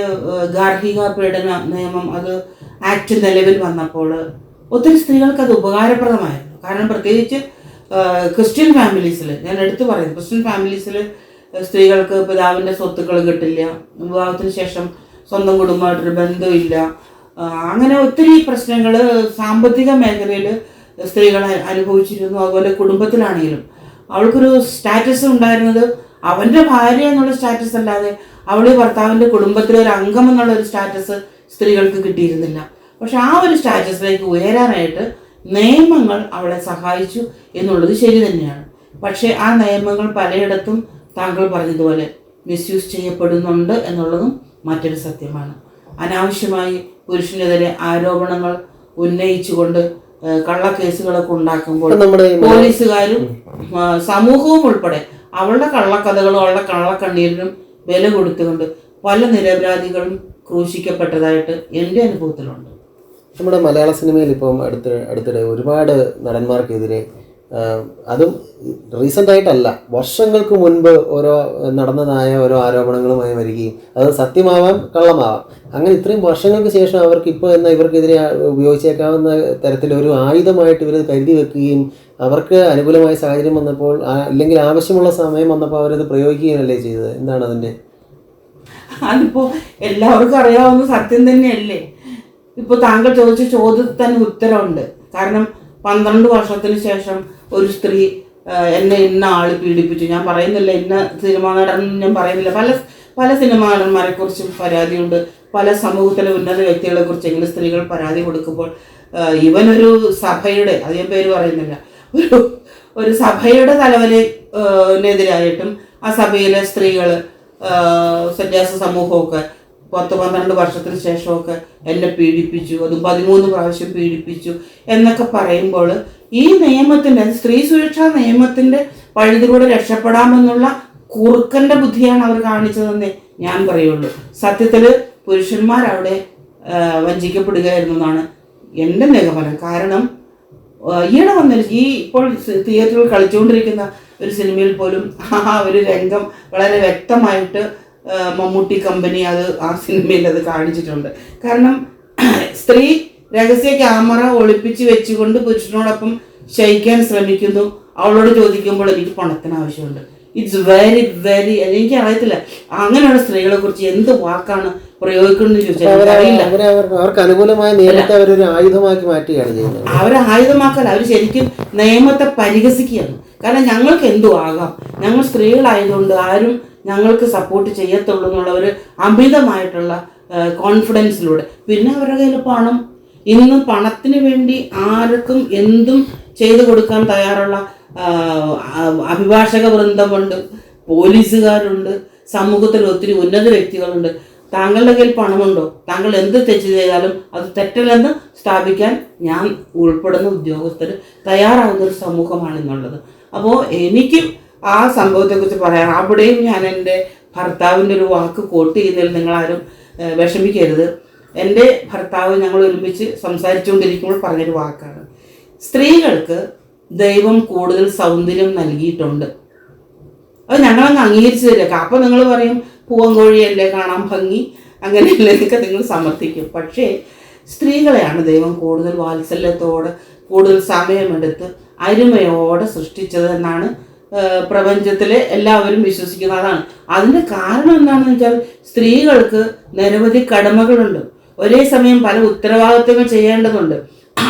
ഗാർഹിക പീഡന നിയമം അത് ആക്ട് നിലവിൽ വന്നപ്പോൾ ഒത്തിരി സ്ത്രീകൾക്ക് അത് ഉപകാരപ്രദമായിരുന്നു. കാരണം പ്രത്യേകിച്ച് ക്രിസ്ത്യൻ ഫാമിലീസിൽ, ഞാൻ എടുത്തു പറയുന്നു, ക്രിസ്ത്യൻ ഫാമിലീസിൽ സ്ത്രീകൾക്ക് പിതാവിൻ്റെ സ്വത്തുക്കൾ കിട്ടില്ല, വിവാഹത്തിന് ശേഷം സ്വന്തം കുടുംബമായിട്ടൊരു ബന്ധമില്ല, അങ്ങനെ ഒത്തിരി പ്രശ്നങ്ങൾ സാമ്പത്തിക മേഖലയിൽ സ്ത്രീകൾ അനുഭവിച്ചിരുന്നു. അതുപോലെ കുടുംബത്തിലാണെങ്കിലും അവൾക്കൊരു സ്റ്റാറ്റസ് ഉണ്ടായിരുന്നത് അവൻ്റെ ഭാര്യ എന്നുള്ള സ്റ്റാറ്റസ് അല്ലാതെ അവൾ ഭർത്താവിൻ്റെ കുടുംബത്തിലെ ഒരു അംഗം എന്നുള്ള ഒരു സ്റ്റാറ്റസ് സ്ത്രീകൾക്ക് കിട്ടിയിരുന്നില്ല. പക്ഷെ ആ ഒരു സ്റ്റാറ്റസിലേക്ക് ഉയരാനായിട്ട് നിയമങ്ങൾ അവളെ സഹായിച്ചു എന്നുള്ളത് ശരി തന്നെയാണ്. പക്ഷേ ആ നിയമങ്ങൾ പലയിടത്തും താങ്കൾ പറഞ്ഞതുപോലെ മിസ്യൂസ് ചെയ്യപ്പെടുന്നുണ്ട് എന്നുള്ളതും മറ്റൊരു സത്യമാണ്. അനാവശ്യമായി പുരുഷനെതിരെ ആരോപണങ്ങൾ ഉന്നയിച്ചുകൊണ്ട് കള്ളക്കേസുകളൊക്കെ ഉണ്ടാക്കുമ്പോൾ പോലീസുകാരും സമൂഹവും ഉൾപ്പെടെ അവളുടെ കള്ളക്കഥകളും അവളുടെ കള്ളക്കണ്ണീരിനും വില കൊടുത്തുകൊണ്ട് പല നിരപരാധികളും ക്രൂശിക്കപ്പെട്ടതായിട്ട് എൻ്റെ അനുഭവത്തിലുണ്ട്. നമ്മുടെ മലയാള സിനിമയിൽ ഇപ്പം അടുത്തിടെ ഒരുപാട് നടന്മാർക്കെതിരെ, അതും റീസെൻ്റ് ആയിട്ടല്ല, വർഷങ്ങൾക്ക് മുൻപ് നടന്നതായ ഓരോ ആരോപണങ്ങളുമായി വരികയും അത് സത്യമാവാം കള്ളമാവാം, അങ്ങനെ ഇത്രയും വർഷങ്ങൾക്ക് ശേഷം അവർക്ക് ഇപ്പോൾ ഇവർക്കെതിരെ ഉപയോഗിച്ചേക്കാവുന്ന തരത്തിലൊരു ആയുധമായിട്ട് ഇവർ കരുതി വെക്കുകയും അവർക്ക് അനുകൂലമായ സാഹചര്യം വന്നപ്പോൾ അല്ലെങ്കിൽ ആവശ്യമുള്ള സമയം വന്നപ്പോൾ അവരത് പ്രയോഗിക്കുകയല്ലേ ചെയ്തത്. എന്താണ് അതിൻ്റെ? അതിപ്പോൾ എല്ലാവർക്കും അറിയാവുന്ന സത്യം തന്നെയല്ലേ. ഇപ്പോൾ താങ്കൾ ചോദിച്ച ചോദ്യത്തിൽ തന്നെ ഉത്തരവുണ്ട്. കാരണം 12 വർഷത്തിന് ശേഷം ഒരു സ്ത്രീ എന്നെ ഇന്ന ആൾ പീഡിപ്പിച്ചു, ഞാൻ പറയുന്നില്ല ഇന്ന സിനിമാ നടൻ, ഞാൻ പറയുന്നില്ല, പല സിനിമാ നടന്മാരെ കുറിച്ചും പരാതിയുണ്ട്, പല സമൂഹത്തിലെ ഉന്നത വ്യക്തികളെ കുറിച്ചെങ്കിലും സ്ത്രീകൾ പരാതി കൊടുക്കുമ്പോൾ ഇവനൊരു സഭയുടെ, അധികം പേര് പറയുന്നില്ല, ഒരു സഭയുടെ തലവനെതിരായിട്ടും ആ സഭയിലെ സ്ത്രീകൾ, സന്യാസ സമൂഹമൊക്കെ 10-12 വർഷത്തിന് ശേഷമൊക്കെ എന്നെ പീഡിപ്പിച്ചു, അത് 13 പ്രാവശ്യം പീഡിപ്പിച്ചു എന്നൊക്കെ പറയുമ്പോൾ ഈ നിയമത്തിൻ്റെ, സ്ത്രീ സുരക്ഷാ നിയമത്തിൻ്റെ പഴുതിലൂടെ രക്ഷപ്പെടാമെന്നുള്ള കുറുക്കൻ്റെ ബുദ്ധിയാണ് അവർ കാണിച്ചതെന്നേ ഞാൻ പറയുള്ളൂ. സത്യത്തിൽ പുരുഷന്മാരവിടെ വഞ്ചിക്കപ്പെടുകയായിരുന്നു എന്നാണ് എൻ്റെ നിഗമനം. കാരണം ഈയിടെ ഇപ്പോൾ തിയേറ്ററിൽ കളിച്ചുകൊണ്ടിരിക്കുന്ന ഒരു സിനിമയിൽ പോലും ഒരു രംഗം വളരെ വ്യക്തമായിട്ട് മമ്മൂട്ടി കമ്പനി ആ സിനിമയിൽ അത് കാണിച്ചിട്ടുണ്ട്. കാരണം സ്ത്രീ രഹസ്യ ക്യാമറ ഒളിപ്പിച്ച് വെച്ചുകൊണ്ട് പുരുഷനോടൊപ്പം ശയിക്കാൻ ശ്രമിക്കുന്നു. അവളോട് ചോദിക്കുമ്പോൾ എനിക്ക് പണത്തിന് ആവശ്യമുണ്ട്. ഇറ്റ്സ് വെരി വെരി, എനിക്ക് അറിയത്തില്ല അങ്ങനെയുള്ള സ്ത്രീകളെ കുറിച്ച് എന്ത് വാക്കാണ് പ്രയോഗിക്കുന്നത് ചോദിച്ചാൽ അറിയില്ല. അവർക്ക് അനുകൂലമായ നിയമത്തെ അവരൊരു ആയുധമാക്കി മാറ്റുകയാണ് ചെയ്യുന്നത്. അവരെ ആയുധമാക്കല്ല, അവർ ശരിക്കും നിയമത്തെ പരിഹസിക്കുകയാണ്. കാരണം ഞങ്ങൾക്ക് എന്തു ആകാം, ഞങ്ങൾ സ്ത്രീകളായതുകൊണ്ട് ആരും ഞങ്ങൾക്ക് സപ്പോർട്ട് ചെയ്യത്തുള്ളൂ എന്നുള്ള ഒരു അമിതമായിട്ടുള്ള കോൺഫിഡൻസിലൂടെ. പിന്നെ അവരുടെ കയ്യിൽ പണം, ഇന്നും പണത്തിന് വേണ്ടി ആർക്കും എന്തും ചെയ്തു കൊടുക്കാൻ തയ്യാറുള്ള അഭിഭാഷക വൃന്ദമുണ്ട്, പോലീസുകാരുണ്ട്, സമൂഹത്തിൽ ഒത്തിരി ഉന്നത വ്യക്തികളുണ്ട്. താങ്കളുടെ കയ്യിൽ പണമുണ്ടോ, താങ്കൾ എന്ത് തെറ്റ് ചെയ്താലും അത് തെറ്റല്ലെന്ന് സ്ഥാപിക്കാൻ ഞാൻ ഉൾപ്പെടുന്ന ഉദ്യോഗസ്ഥർ തയ്യാറാവുന്ന ഒരു സമൂഹമാണെന്നുള്ളത്. അപ്പോൾ എനിക്കും ആ സംഭവത്തെക്കുറിച്ച് പറയാം. അവിടെയും ഞാൻ എൻ്റെ ഭർത്താവിൻ്റെ ഒരു വാക്ക് കോട്ട് ചെയ്യുന്നതിൽ നിങ്ങളാരും വിഷമിക്കരുത്. എൻ്റെ ഭർത്താവ് ഞങ്ങൾ ഒരുമിച്ച് സംസാരിച്ചുകൊണ്ടിരിക്കുമ്പോൾ പറഞ്ഞൊരു വാക്കാണ്, സ്ത്രീകൾക്ക് ദൈവം കൂടുതൽ സൗന്ദര്യം നൽകിയിട്ടുണ്ട്, അത് ഞങ്ങളങ്ങ് അംഗീകരിച്ച് തരിക. അപ്പം നിങ്ങൾ പറയും പൂവൻകോഴിയല്ലേ കാണാൻ ഭംഗി, അങ്ങനെയല്ലേ എന്നൊക്കെ നിങ്ങൾ സമർത്ഥിക്കും. പക്ഷേ സ്ത്രീകളെയാണ് ദൈവം കൂടുതൽ വാത്സല്യത്തോടെ, കൂടുതൽ സമയമെടുത്ത് അരുമയോടെ സൃഷ്ടിച്ചത് എന്നാണ് പ്രപഞ്ചത്തിലെ എല്ലാവരും വിശ്വസിക്കുന്നത്. അതാണ് അതിൻ്റെ കാരണം. എന്താണെന്ന് വെച്ചാൽ സ്ത്രീകൾക്ക് നിരവധി കടമകളുണ്ട്, ഒരേ സമയം പല ഉത്തരവാദിത്തങ്ങൾ ചെയ്യേണ്ടതുണ്ട്.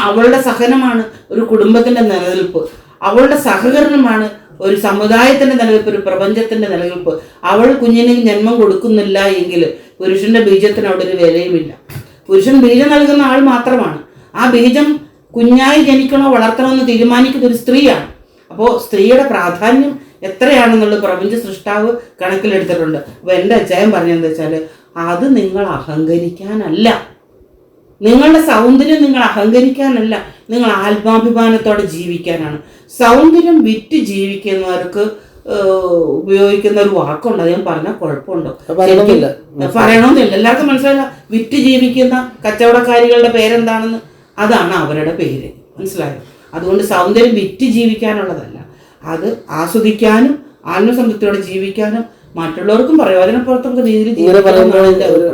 അവളുടെ സഹനമാണ് ഒരു കുടുംബത്തിൻ്റെ നിലനിൽപ്പ്, അവളുടെ സഹകരണമാണ് ഒരു സമുദായത്തിൻ്റെ നിലനിൽപ്പ്, ഒരു പ്രപഞ്ചത്തിൻ്റെ നിലനിൽപ്പ്. അവൾ കുഞ്ഞിന് ജന്മം കൊടുക്കുന്നില്ല എങ്കിൽ പുരുഷൻ്റെ ബീജത്തിന് അവിടെ ഒരു വിലയുമില്ല. പുരുഷൻ ബീജം നൽകുന്ന ആൾ മാത്രമാണ്. ആ ബീജം കുഞ്ഞായി ജനിക്കണോ വളർത്തണോ എന്ന് തീരുമാനിക്കുന്ന ഒരു സ്ത്രീയാണ്. അപ്പോൾ സ്ത്രീയുടെ പ്രാധാന്യം എത്രയാണെന്നുള്ളത് പ്രപഞ്ച സൃഷ്ടാവ് കണക്കിലെടുത്തിട്ടുണ്ട്. അപ്പോൾ എൻ്റെ അച്ചായൻ പറഞ്ഞതെന്ന് വെച്ചാൽ, അത് നിങ്ങൾ അഹങ്കരിക്കാനല്ല, നിങ്ങളുടെ സൗന്ദര്യം നിങ്ങൾ അഹങ്കരിക്കാനല്ല, നിങ്ങൾ ആത്മാഭിമാനത്തോടെ ജീവിക്കാനാണ്. സൗന്ദര്യം വിറ്റ് ജീവിക്കുന്നവർക്ക് ഉപയോഗിക്കുന്ന ഒരു വാക്കുണ്ട്, അത് ഞാൻ പറഞ്ഞാൽ കുഴപ്പമുണ്ടോ? പറയണമെന്നില്ല, എല്ലാവർക്കും മനസ്സിലായില്ല. വിറ്റ് ജീവിക്കുന്ന കച്ചവടക്കാരികളുടെ പേരെന്താണെന്ന്, അതാണ് അവരുടെ പേര്, മനസ്സിലായോ? അതുകൊണ്ട് സൗന്ദര്യം വിറ്റ് ജീവിക്കാനുള്ളതല്ല, അത് ആസ്വദിക്കാനും ആത്മസംതൃപ്തിയോടെ ജീവിക്കാനും മറ്റുള്ളവർക്കും പ്രയോജനപ്പെടുത്തുന്ന രീതിയിൽ.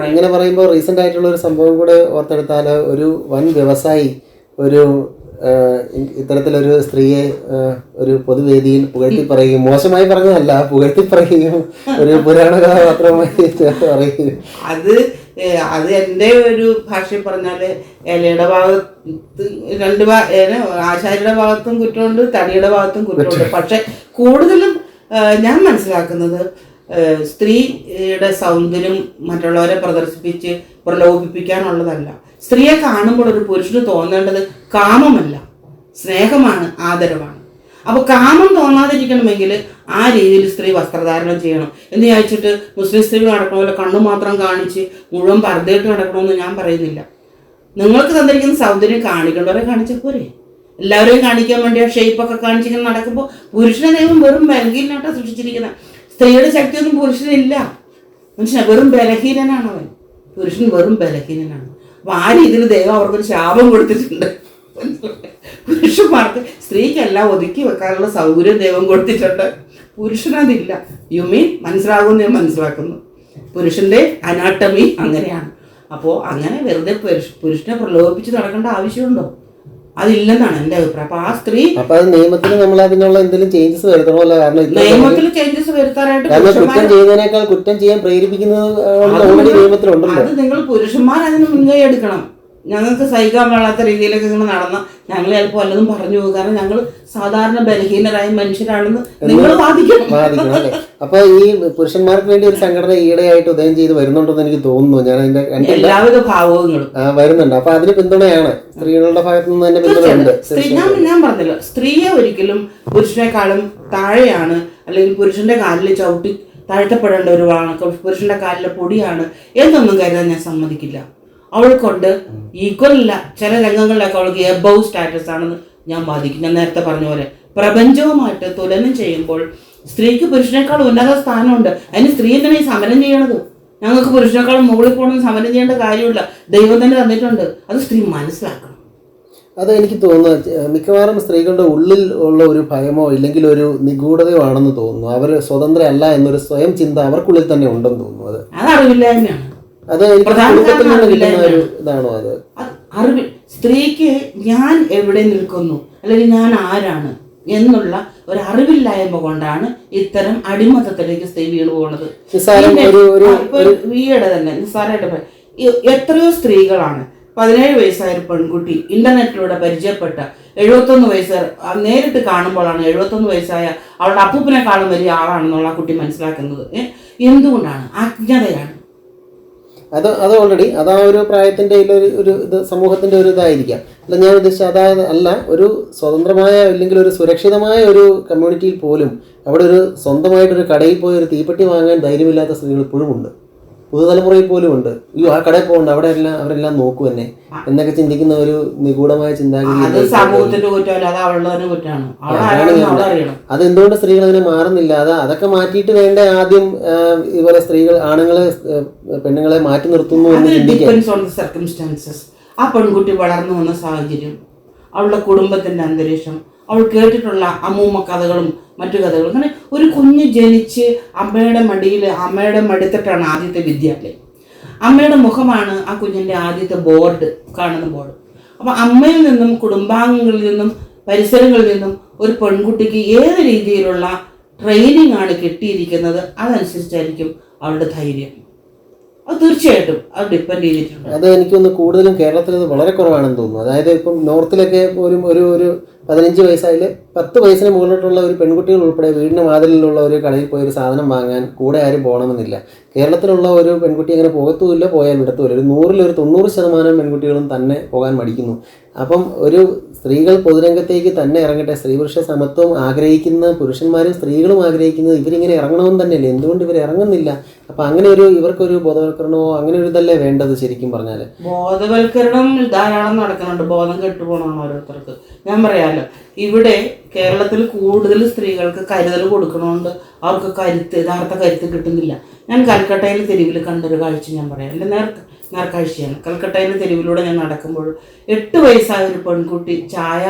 ഇങ്ങനെ പറയുമ്പോൾ റീസെൻ്റ് ആയിട്ടുള്ള ഒരു സംഭവം കൂടെ ഓർത്തെടുത്താൽ, ഒരു വൻ വ്യവസായി ഇത്തരത്തിലൊരു സ്ത്രീയെ ഒരു പൊതുവേദിയിൽ പുകഴ്ത്തി പറയുകയും, മോശമായി പറഞ്ഞതല്ല, പുകഴ്ത്തി പറയുകയും ഒരു പുരാണ കഥാപാത്രമായി പറയുകയും, അത് എൻ്റെ ഒരു ഭാഷയിൽ പറഞ്ഞാൽ ഇലയുടെ ഭാഗത്ത് ആശാരിയുടെ ഭാഗത്തും കുറ്റമുണ്ട്, തടിയുടെ ഭാഗത്തും കുറ്റമുണ്ട്. പക്ഷെ കൂടുതലും ഞാൻ മനസ്സിലാക്കുന്നത് സ്ത്രീയുടെ സൗന്ദര്യം മറ്റുള്ളവരെ പ്രലോഭിപ്പിക്കാനുള്ളതല്ല. സ്ത്രീയെ കാണുമ്പോൾ ഒരു പുരുഷന് തോന്നേണ്ടത് കാമമല്ല, സ്നേഹമാണ്, ആദരവാണ്. അപ്പോൾ കാമം തോന്നാതിരിക്കണമെങ്കിൽ ആ രീതിയിൽ സ്ത്രീ വസ്ത്രധാരണം ചെയ്യണം. എന്ന് ചോദിച്ചിട്ട് മുസ്ലിം സ്ത്രീകൾ നടക്കണ പോലെ കണ്ണു മാത്രം കാണിച്ച് മുഴുവൻ പർദ്ദയിട്ട് നടക്കണമെന്ന് ഞാൻ പറയുന്നില്ല. നിങ്ങൾക്ക് തന്നിരിക്കുന്ന സൗന്ദര്യം കാണിക്കേണ്ടവരെ കാണിച്ചാൽ പോരെ. എല്ലാവരെയും കാണിക്കാൻ വേണ്ടി ആ ഷേപ്പൊക്കെ കാണിച്ചിങ്ങനെ നടക്കുമ്പോൾ പുരുഷനെ ദൈവം വെറും ബലഹീനായിട്ടാണ് സൃഷ്ടിച്ചിരിക്കുന്നത്. സ്ത്രീയുടെ ശക്തിയൊന്നും പുരുഷനില്ല. മനുഷ്യൻ വെറും ബലഹീനനാണ് അവൻ. പുരുഷൻ വെറും ബലഹീനനാണ്. അപ്പോൾ ആ രീതിയിൽ ദൈവം അവർക്കൊരു ശാപം കൊടുത്തിട്ടുണ്ട്. പുരുഷന്മാർക്ക് സ്ത്രീക്കെല്ലാം ഒതുക്കി വെക്കാനുള്ള സൗകര്യം ദൈവം കൊടുത്തിട്ടുണ്ട്. പുരുഷനതില്ല. യു മീൻ മനസ്സിലാകുമെന്ന് ഞാൻ മനസ്സിലാക്കുന്നു. പുരുഷന്റെ അനാട്ടമി അങ്ങനെയാണ്. അപ്പോൾ അങ്ങനെ വെറുതെ പുരുഷനെ പ്രലോഭിപ്പിച്ച് നടക്കേണ്ട ആവശ്യമുണ്ടോ? അതില്ലെന്നാണ് എൻ്റെ അഭിപ്രായം. അപ്പൊ ആ സ്ത്രീ നിയമത്തിൽ നമ്മൾ അതിനുള്ള എന്തെങ്കിലും ചേഞ്ചസ് വരുത്തണമല്ലോ. കാരണം നിയമത്തിൽ ചേഞ്ചസ് വരുത്താനായിട്ട് കുറ്റം ചെയ്യുന്നതിനേക്കാൾ കുറ്റം ചെയ്യാൻ പ്രേരിപ്പിക്കുന്നത് നിയമത്തിലുണ്ടല്ലോ. അത് നിങ്ങൾ പുരുഷന്മാർ അതിന് മുൻകൈ എടുക്കണം. ഞങ്ങൾക്ക് സഹിക്കാൻ പാടാത്ത രീതിയിലൊക്കെ നിങ്ങൾ നടന്ന ഞങ്ങൾ ചിലപ്പോൾ വല്ലതും പറഞ്ഞു പോകും. കാരണം ഞങ്ങൾ സാധാരണ ബലഹീനരായ മനുഷ്യരാണെന്ന് നിങ്ങൾ വാദിക്കണം അല്ലേ? അപ്പൊ ഈ പുരുഷന്മാർക്ക് വേണ്ടി ഒരു സംഘടന ഈയിടെയായിട്ട് ഉദയം ചെയ്ത് വരുന്നുണ്ടെന്ന് എനിക്ക് തോന്നുന്നു. ഞാൻ അതിന്റെ എല്ലാവിധ ഭാവങ്ങളും വരുന്നുണ്ട്. അപ്പൊ അതിന് പിന്തുണയാണ്, സ്ത്രീകളുടെ ഭാഗത്തു നിന്ന് തന്നെ പിന്തുണയുണ്ട്. ഞാൻ പറഞ്ഞല്ലോ, സ്ത്രീയെ ഒരിക്കലും പുരുഷനേക്കാളും താഴെയാണ് അല്ലെങ്കിൽ പുരുഷന്റെ കാലിൽ ചവിട്ടി താഴ്ത്തപ്പെടേണ്ട ഒരു പുരുഷന്റെ കാലിലെ പൊടിയാണ് എന്നൊന്നും കരുതാൻ ഞാൻ സമ്മതിക്കില്ല. അവൾക്കൊണ്ട് ഈക്വൽ അല്ല, ചില രംഗങ്ങളിലൊക്കെ അവൾക്ക് എബവ് സ്റ്റാറ്റസ് ആണെന്ന് ഞാൻ വാദിക്കും. ഞാൻ നേരത്തെ പറഞ്ഞ പോലെ പ്രപഞ്ചവുമായിട്ട് തുലനം ചെയ്യുമ്പോൾ സ്ത്രീക്ക് പുരുഷനേക്കാൾ ഉന്നത സ്ഥാനമുണ്ട്. അതിന് സ്ത്രീ തന്നെ ഈ സമരം ചെയ്യണത്. ഞങ്ങൾക്ക് പുരുഷനേക്കാളും മുകളിൽ പോകണമെന്ന് സമരം ചെയ്യേണ്ട കാര്യമില്ല, ദൈവം തന്നെ തന്നിട്ടുണ്ട്. അത് സ്ത്രീ മനസ്സിലാക്കണം. അത് എനിക്ക് തോന്നുന്നത് മിക്കവാറും സ്ത്രീകളുടെ ഉള്ളിൽ ഉള്ള ഒരു ഭയമോ ഇല്ലെങ്കിൽ ഒരു നിഗൂഢതയോ ആണെന്ന് തോന്നുന്നു. അവർ സ്വതന്ത്ര അല്ല എന്നൊരു സ്വയം ചിന്ത അവർക്കുള്ളിൽ തന്നെ ഉണ്ടെന്ന് തോന്നുന്നു. അത് അറിവില്ലായ്മയാണ്. അത് കുടുംബത്തിൽ നിന്ന് കിട്ടുന്ന ഒരു ഇതാണോ? അത് അറിവ്. സ്ത്രീക്ക് ഞാൻ എവിടെ നിൽക്കുന്നു അല്ലെങ്കിൽ ഞാൻ ആരാണ് എന്നുള്ള ഒരു അറിവില്ലായ്മ കൊണ്ടാണ് ഇത്തരം അടിമത്തത്തിലേക്ക് സ്ത്രീ വീണ് പോകുന്നത്. ഈയിടെ തന്നെ നിസ്സാരമായിട്ട് എത്രയോ സ്ത്രീകളാണ് 17 വയസ്സായ ഒരു പെൺകുട്ടി ഇന്റർനെറ്റിലൂടെ പരിചയപ്പെട്ട 71 വയസ്സ് നേരിട്ട് കാണുമ്പോഴാണ് 71 വയസ്സായ അവളുടെ അപ്പൂപ്പനെക്കാളും വലിയ ആളാണെന്നുള്ള ആ കുട്ടി മനസ്സിലാക്കുന്നത്. എന്തുകൊണ്ടാണ്? അജ്ഞതയാണ്. അത് ഓൾറെഡി അതാ ഒരു പ്രായത്തിൻ്റെ ഒരു ഇത് സമൂഹത്തിൻ്റെ ഒരു ഇതായിരിക്കാം. അല്ല, ഞാൻ ഉദ്ദേശിച്ച അതായത് അല്ല, ഒരു സ്വതന്ത്രമായ അല്ലെങ്കിൽ ഒരു സുരക്ഷിതമായ ഒരു കമ്മ്യൂണിറ്റിയിൽ പോലും അവിടെ ഒരു സ്വന്തമായിട്ടൊരു കടയിൽ പോയി ഒരു തീപ്പെട്ടി വാങ്ങാൻ ധൈര്യമില്ലാത്ത സ്ത്രീകൾ ഇപ്പോഴും ഉണ്ട്. പുതുതലമുറയിൽ പോലും ഉണ്ട്. അയ്യോ, ആ കടയിൽ പോകണ്ട, അവിടെ എല്ലാം അവരെല്ലാം നോക്കും എന്നെ എന്നൊക്കെ ചിന്തിക്കുന്ന ഒരു നിഗൂഢമായ ചിന്താഗതി. അതെന്തുകൊണ്ട് സ്ത്രീകൾ അങ്ങനെ മാറുന്നില്ല? അതൊക്കെ മാറ്റിയിട്ട് വേണ്ട ആദ്യം ഇതുപോലെ സ്ത്രീകൾ ആണുങ്ങളെ പെണ്ണുങ്ങളെ മാറ്റി നിർത്തുന്നു എന്ന് ചിന്തിക്കാൻ. ആ പെൺകുട്ടി വളർന്നു വന്ന സാഹചര്യം, അവളുടെ കുടുംബത്തിന്റെ അന്തരീക്ഷം, അവൾ കേട്ടിട്ടുള്ള അമ്മൂമ്മ കഥകളും മറ്റു കഥകളും. അങ്ങനെ ഒരു കുഞ്ഞ് ജനിച്ച് അമ്മയുടെ മടിത്തട്ടാണ് ആദ്യത്തെ വിദ്യാലയം. അമ്മയുടെ മുഖമാണ് ആ കുഞ്ഞിൻ്റെ ആദ്യത്തെ ബോർഡ്, കാണുന്ന ബോർഡ്. അപ്പം അമ്മയിൽ നിന്നും കുടുംബാംഗങ്ങളിൽ നിന്നും പരിസരങ്ങളിൽ നിന്നും ഒരു പെൺകുട്ടിക്ക് ഏത് രീതിയിലുള്ള ട്രെയിനിങ് ആണ് കിട്ടിയിരിക്കുന്നത് അതനുസരിച്ചായിരിക്കും അവളുടെ ധൈര്യം. അത് തീർച്ചയായിട്ടും അത് ഡിപ്പെൻഡ് ചെയ്തിട്ടുണ്ട്. അത് എനിക്കൊന്ന് കൂടുതലും കേരളത്തിൽ അത് വളരെ കുറവാണെന്ന് തോന്നുന്നു. അതായത് ഇപ്പം നോർത്തിലൊക്കെ പോലും ഒരു 15 വയസ്സായാലും 10 വയസ്സിന് മുകളിലോട്ടുള്ള ഒരു പെൺകുട്ടികൾ ഉൾപ്പെടെ വീടിന് വാതിലിലുള്ള ഒരു കടയിൽ പോയി ഒരു സാധനം വാങ്ങാൻ കൂടെ ആരും പോകണമെന്നില്ല. കേരളത്തിലുള്ള ഒരു പെൺകുട്ടി അങ്ങനെ പോകത്തുമില്ല, പോയാൽ വിടത്തുമില്ല. ഒരു 100-ൽ 90% പെൺകുട്ടികളും തന്നെ പോകാൻ മടിക്കുന്നു. അപ്പം ഒരു സ്ത്രീകൾ പൊതുരംഗത്തേക്ക് തന്നെ ഇറങ്ങട്ടെ. സ്ത്രീ പുരുഷ സമത്വം ആഗ്രഹിക്കുന്ന പുരുഷന്മാരും സ്ത്രീകളും ആഗ്രഹിക്കുന്നത് ഇവരിങ്ങനെ ഇറങ്ങണമെന്ന് തന്നെയല്ലേ. എന്തുകൊണ്ട് ഇവർ ഇറങ്ങുന്നില്ല? അപ്പം അങ്ങനെ ഇവർക്കൊരു ബോധവൽക്കരണമോ അങ്ങനെ ഒരു ഇതല്ലേ വേണ്ടത്? ശരിക്കും പറഞ്ഞാൽ ബോധവൽക്കരണം ധാരാളം നടക്കുന്നുണ്ട്. ബോധം കെട്ടുപോകണം ഓരോരുത്തർക്ക്. ഞാൻ പറയാമല്ലോ, ഇവിടെ കേരളത്തിൽ കൂടുതൽ സ്ത്രീകൾക്ക് കരുതൽ കൊടുക്കണോണ്ട് അവർക്ക് യഥാർത്ഥ കരുത്ത് കിട്ടുന്നില്ല. ഞാൻ കൽക്കട്ടയിലെ തെരുവിൽ കണ്ടൊരു കാഴ്ച ഞാൻ പറയാം. എൻ്റെ നേർക്കാഴ്ചയാണ്. കൽക്കട്ടയിലെ തെരുവിലൂടെ ഞാൻ നടക്കുമ്പോൾ 8 വയസ്സായ ഒരു പെൺകുട്ടി ചായ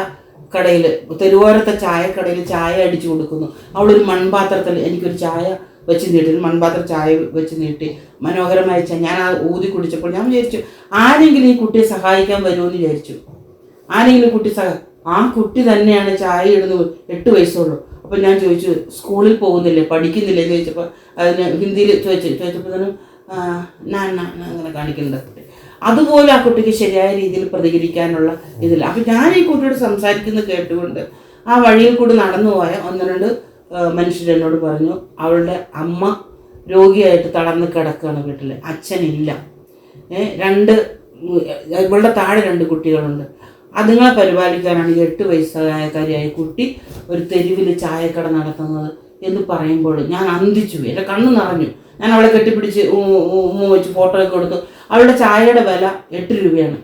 കടയിൽ, തെരുവോരത്തെ ചായക്കടയിൽ ചായ അടിച്ചു കൊടുക്കുന്നു. അവളൊരു മൺപാത്രത്തിൽ എനിക്കൊരു ചായ വെച്ച് നീട്ടി, മൺപാത്രം ചായ വെച്ച് നീട്ടി മനോഹരമായ ചായ. ഞാൻ ആ ഊതി കുടിച്ചപ്പോൾ ഞാൻ വിചാരിച്ചു, ആരെങ്കിലും ഈ കുട്ടിയെ സഹായിക്കാൻ വരുമെന്ന് വിചാരിച്ചു. ആരെങ്കിലും ആ കുട്ടി തന്നെയാണ് ചായ ഇടുന്നത്. 8 വയസ്സുള്ളൂ. അപ്പം ഞാൻ ചോദിച്ചു, സ്കൂളിൽ പോകുന്നില്ലേ, പഠിക്കുന്നില്ലേ എന്ന് ചോദിച്ചപ്പോൾ അതിന് ഹിന്ദിയിൽ ചോദിച്ചപ്പോൾ തന്നെ അങ്ങനെ കാണിക്കുന്നുണ്ട്. അതുപോലെ ആ കുട്ടിക്ക് ശരിയായ രീതിയിൽ പ്രതികരിക്കാനുള്ള ഇതില്ല. അപ്പം ഞാൻ ഈ കുട്ടിയോട് സംസാരിക്കുന്നത് കേട്ടുകൊണ്ട് ആ വഴിയിൽ കൂടി നടന്നു പോയ 1-2 മനുഷ്യരെന്നോട് പറഞ്ഞു, അവളുടെ അമ്മ രോഗിയായിട്ട് തളർന്ന് കിടക്കുകയാണ് വീട്ടിൽ, അച്ഛനില്ല. ഇവളുടെ താഴെ 2 കുട്ടികളുണ്ട്. അതുങ്ങളെ പരിപാലിക്കാനാണ് ഈ 8 വയസ്സുകാരിയായ കുട്ടി ഒരു തെരുവിൽ ചായക്കട നടത്തുന്നത് എന്ന് പറയുമ്പോൾ ഞാൻ അന്തിച്ചു, എൻ്റെ കണ്ണ് നിറഞ്ഞു. ഞാൻ അവളെ കെട്ടിപ്പിടിച്ച് ഉമ്മ വെച്ച് ഫോട്ടോ ഒക്കെ കൊടുത്തു. അവളുടെ ചായയുടെ വില 8 രൂപയാണ്.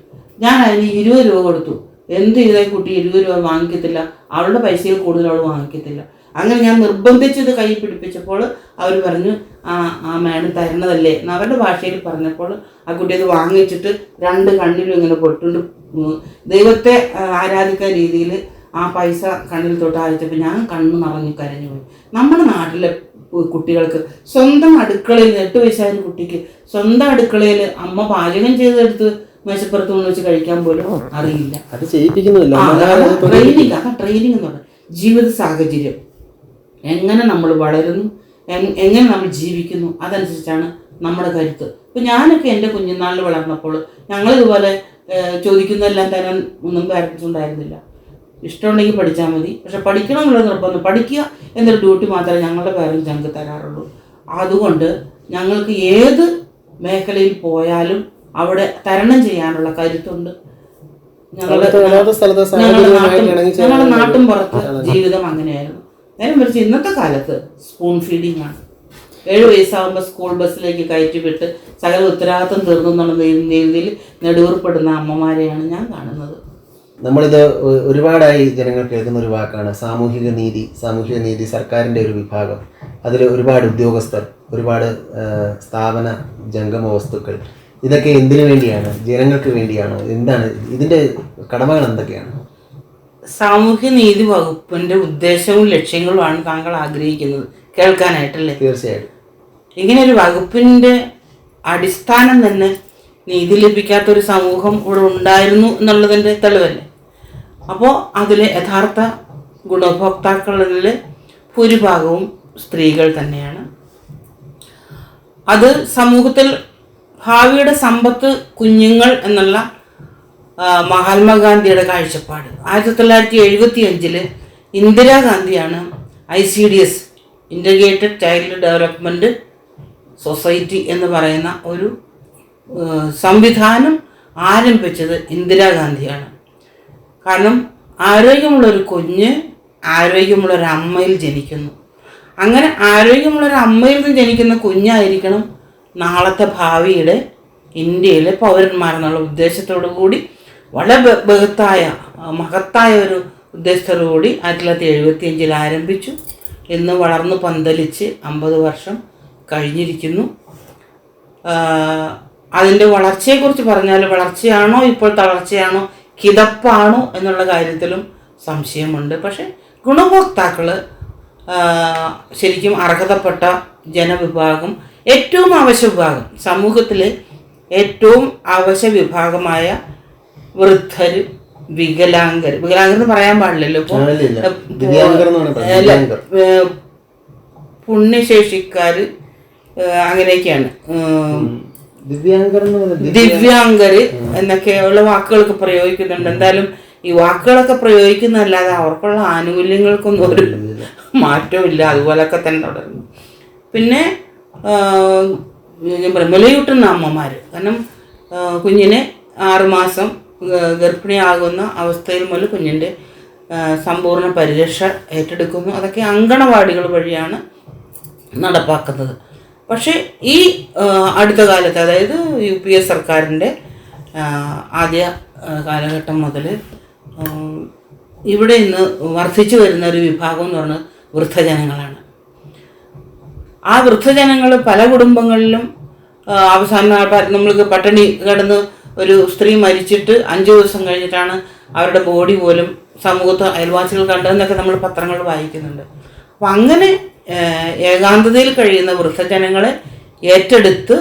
ഞാൻ അതിന് 20 രൂപ കൊടുത്തു. എന്ത് ചെയ്താൽ കുട്ടി 20 രൂപ വാങ്ങിക്കത്തില്ല, അവളുടെ പൈസയിൽ കൂടുതൽ അവൾ വാങ്ങിക്കത്തില്ല. അങ്ങനെ ഞാൻ നിർബന്ധിച്ചത് കൈ പിടിപ്പിച്ചപ്പോൾ അവർ പറഞ്ഞു ആ മേഡം തരണതല്ലേ എന്ന് അവരുടെ ഭാഷയിൽ പറഞ്ഞപ്പോൾ ആ കുട്ടി അത് വാങ്ങിച്ചിട്ട് 2 കണ്ണിലും ഇങ്ങനെ പൊട്ടുകൊണ്ട് ദൈവത്തെ ആരാധിക്കുന്ന രീതിയിൽ ആ പൈസ കണ്ണിൽ തൊട്ട് അയച്ചപ്പോൾ ഞാൻ കണ്ണ് നിറഞ്ഞു കരഞ്ഞു പോയി. നമ്മുടെ നാട്ടിലെ കുട്ടികൾക്ക് സ്വന്തം അടുക്കളയിൽ 8 വയസ്സായ കുട്ടിക്ക് സ്വന്തം അടുക്കളയിൽ അമ്മ പാചകം ചെയ്തെടുത്ത് മേശപ്പുറത്ത് കൊണ്ട് വെച്ച് കഴിക്കാൻ പോലും അറിയില്ല. അത് ചെയ്യിപ്പിക്കുന്നില്ല. ട്രെയിനിങ് എന്ന് പറഞ്ഞാൽ ജീവിത സാഹചര്യം എങ്ങനെ നമ്മൾ വളരുന്നു, എങ്ങനെ നമ്മൾ ജീവിക്കുന്നു, അതനുസരിച്ചാണ് നമ്മുടെ കരുത്ത്. ഇപ്പം ഞാനൊക്കെ എൻ്റെ കുഞ്ഞുനാളിൽ വളർന്നപ്പോൾ ഞങ്ങളിതുപോലെ ചോദിക്കുന്നതെല്ലാം തരാൻ ഒന്നും പാരൻസ് ഉണ്ടായിരുന്നില്ല. ഇഷ്ടമുണ്ടെങ്കിൽ പഠിച്ചാൽ മതി, പക്ഷെ പഠിക്കണം എന്നുള്ള നിർബന്ധം, പഠിക്കുക എന്നൊരു ഡ്യൂട്ടി മാത്രമേ ഞങ്ങളുടെ പാരൻസ് ഞങ്ങൾക്ക് തരാറുള്ളൂ. അതുകൊണ്ട് ഞങ്ങൾക്ക് ഏത് മേഖലയിൽ പോയാലും അവിടെ തരണം ചെയ്യാനുള്ള കരുത്തുണ്ട്. ഞങ്ങളുടെ നാട്ടും പുറത്ത് ജീവിതം അങ്ങനെയായിരുന്നു. നേരം മറിച്ച് ഇന്നത്തെ കാലത്ത് സ്പൂൺ ഫീഡിങ് ആണ്. 7 വയസ്സാകുമ്പോൾ സ്കൂൾ ബസ്സിലേക്ക് കയറ്റി വിട്ട് സകല ഉത്തരവാദിത്വം തീർന്നു എന്നുള്ള രീതിയിൽ നെടുവേർപ്പെടുന്ന അമ്മമാരെയാണ് ഞാൻ കാണുന്നത്. നമ്മളിത് ഒരുപാടായി ജനങ്ങൾ കേൾക്കുന്ന ഒരു വാക്കാണ് സാമൂഹിക നീതി. സാമൂഹിക നീതി സർക്കാരിൻ്റെ ഒരു വിഭാഗം, അതിൽ ഒരുപാട് ഉദ്യോഗസ്ഥർ, ഒരുപാട് സ്ഥാപന ജംഗമ വസ്തുക്കൾ. ഇതൊക്കെ എന്തിനു വേണ്ടിയാണ്? ജനങ്ങൾക്ക് വേണ്ടിയാണോ? എന്താണ് ഇതിൻ്റെ കടമകൾ എന്തൊക്കെയാണ്? സാമൂഹ്യ നീതി വകുപ്പിന്റെ ഉദ്ദേശവും ലക്ഷ്യങ്ങളുമാണ് താങ്കൾ ആഗ്രഹിക്കുന്നത് കേൾക്കാനായിട്ടല്ലേ? തീർച്ചയായിട്ടും. ഇങ്ങനെ ഒരു വകുപ്പിന്റെ അടിസ്ഥാനം തന്നെ നീതി ലഭിക്കാത്തൊരു സമൂഹം ഇവിടെ ഉണ്ടായിരുന്നു എന്നുള്ളതിൻ്റെ തെളിവല്ലേ? അപ്പോൾ അതിലെ യഥാർത്ഥ ഗുണഭോക്താക്കളിൽ ഭൂരിഭാഗവും സ്ത്രീകൾ തന്നെയാണ്. അത് സമൂഹത്തിൽ ഭാവിയുടെ സമ്പത്ത് കുഞ്ഞുങ്ങൾ എന്നുള്ള മഹാത്മാഗാന്ധിയുടെ കാഴ്ചപ്പാട്. 1975 ഇന്ദിരാഗാന്ധിയാണ് ICDS integrated child development society എന്ന് പറയുന്ന ഒരു സംവിധാനം ആരംഭിച്ചത് ഇന്ദിരാഗാന്ധിയാണ്. കാരണം ആരോഗ്യമുള്ളൊരു കുഞ്ഞ് ആരോഗ്യമുള്ളൊരു അമ്മയിൽ ജനിക്കുന്നു. അങ്ങനെ ആരോഗ്യമുള്ളൊരു അമ്മയിൽ നിന്ന് ജനിക്കുന്ന കുഞ്ഞായിരിക്കണം നാളത്തെ ഭാവിയുടെ ഇന്ത്യയിലെ പൗരന്മാരെന്നുള്ള ഉദ്ദേശത്തോടു കൂടി വളരെ മഹത്തായ ഒരു ഉദ്ദേശത്തോടു കൂടി 1975 ആരംഭിച്ചു. ഇന്ന് വളർന്നു പന്തലിച്ച് 50 വർഷം കഴിഞ്ഞിരിക്കുന്നു. അതിൻ്റെ വളർച്ചയെക്കുറിച്ച് പറഞ്ഞാൽ വളർച്ചയാണോ ഇപ്പോൾ തളർച്ചയാണോ കിതപ്പാണോ എന്നുള്ള കാര്യത്തിലും സംശയമുണ്ട്. പക്ഷേ ഗുണഭോക്താക്കൾ ശരിക്കും അർഹതപ്പെട്ട ജനവിഭാഗം, ഏറ്റവും അവശ്യ വിഭാഗം, സമൂഹത്തിലെ ഏറ്റവും അവശ്യ വിഭാഗമായ വൃദ്ധർ, വികലാംഗർ എന്ന് പറയാൻ പാടില്ലല്ലോ ഇപ്പോൾ, പുണ്യശേഷിക്കാര്, അങ്ങനെയൊക്കെയാണ്. ദിവ്യാംഗര് എന്നൊക്കെയുള്ള വാക്കുകളൊക്കെ പ്രയോഗിക്കുന്നുണ്ട്. എന്തായാലും ഈ വാക്കുകളൊക്കെ പ്രയോഗിക്കുന്നതല്ലാതെ അവർക്കുള്ള ആനുകൂല്യങ്ങൾക്കൊന്നും ഒരു മാറ്റവും ഇല്ല, അതുപോലൊക്കെ തന്നെ തുടരുന്നു. പിന്നെ മുലയൂട്ടുന്ന അമ്മമാർ, കാരണം കുഞ്ഞിനെ 6 മാസം ഗർഭിണിയാകുന്ന അവസ്ഥയിൽ മുതൽ കുഞ്ഞിൻ്റെ സമ്പൂർണ്ണ പരിരക്ഷ ഏറ്റെടുക്കുന്നു. അതൊക്കെ അങ്കണവാടികൾ വഴിയാണ് നടപ്പാക്കുന്നത്. പക്ഷേ ഈ അടുത്ത കാലത്ത്, അതായത് UPA സർക്കാരിൻ്റെ ആദ്യ കാലഘട്ടം മുതൽ ഇവിടെ ഇന്ന് വർദ്ധിച്ചു വരുന്ന ഒരു വിഭാഗം എന്ന് പറയുന്നത് വൃദ്ധജനങ്ങളാണ്. ആ വൃദ്ധജനങ്ങൾ പല കുടുംബങ്ങളിലും അവസാനം നമ്മൾക്ക് പട്ടിണി കിടന്ന് ഒരു സ്ത്രീ മരിച്ചിട്ട് 5 ദിവസം കഴിഞ്ഞിട്ടാണ് അവരുടെ ബോഡി പോലും സമൂഹത്ത് അയൽവാസികൾ കണ്ടതെന്നൊക്കെ നമ്മൾ പത്രങ്ങൾ വായിക്കുന്നുണ്ട്. അപ്പം അങ്ങനെ ഏകാന്തതയിൽ കഴിയുന്ന വൃദ്ധജനങ്ങളെ ഏറ്റെടുത്ത്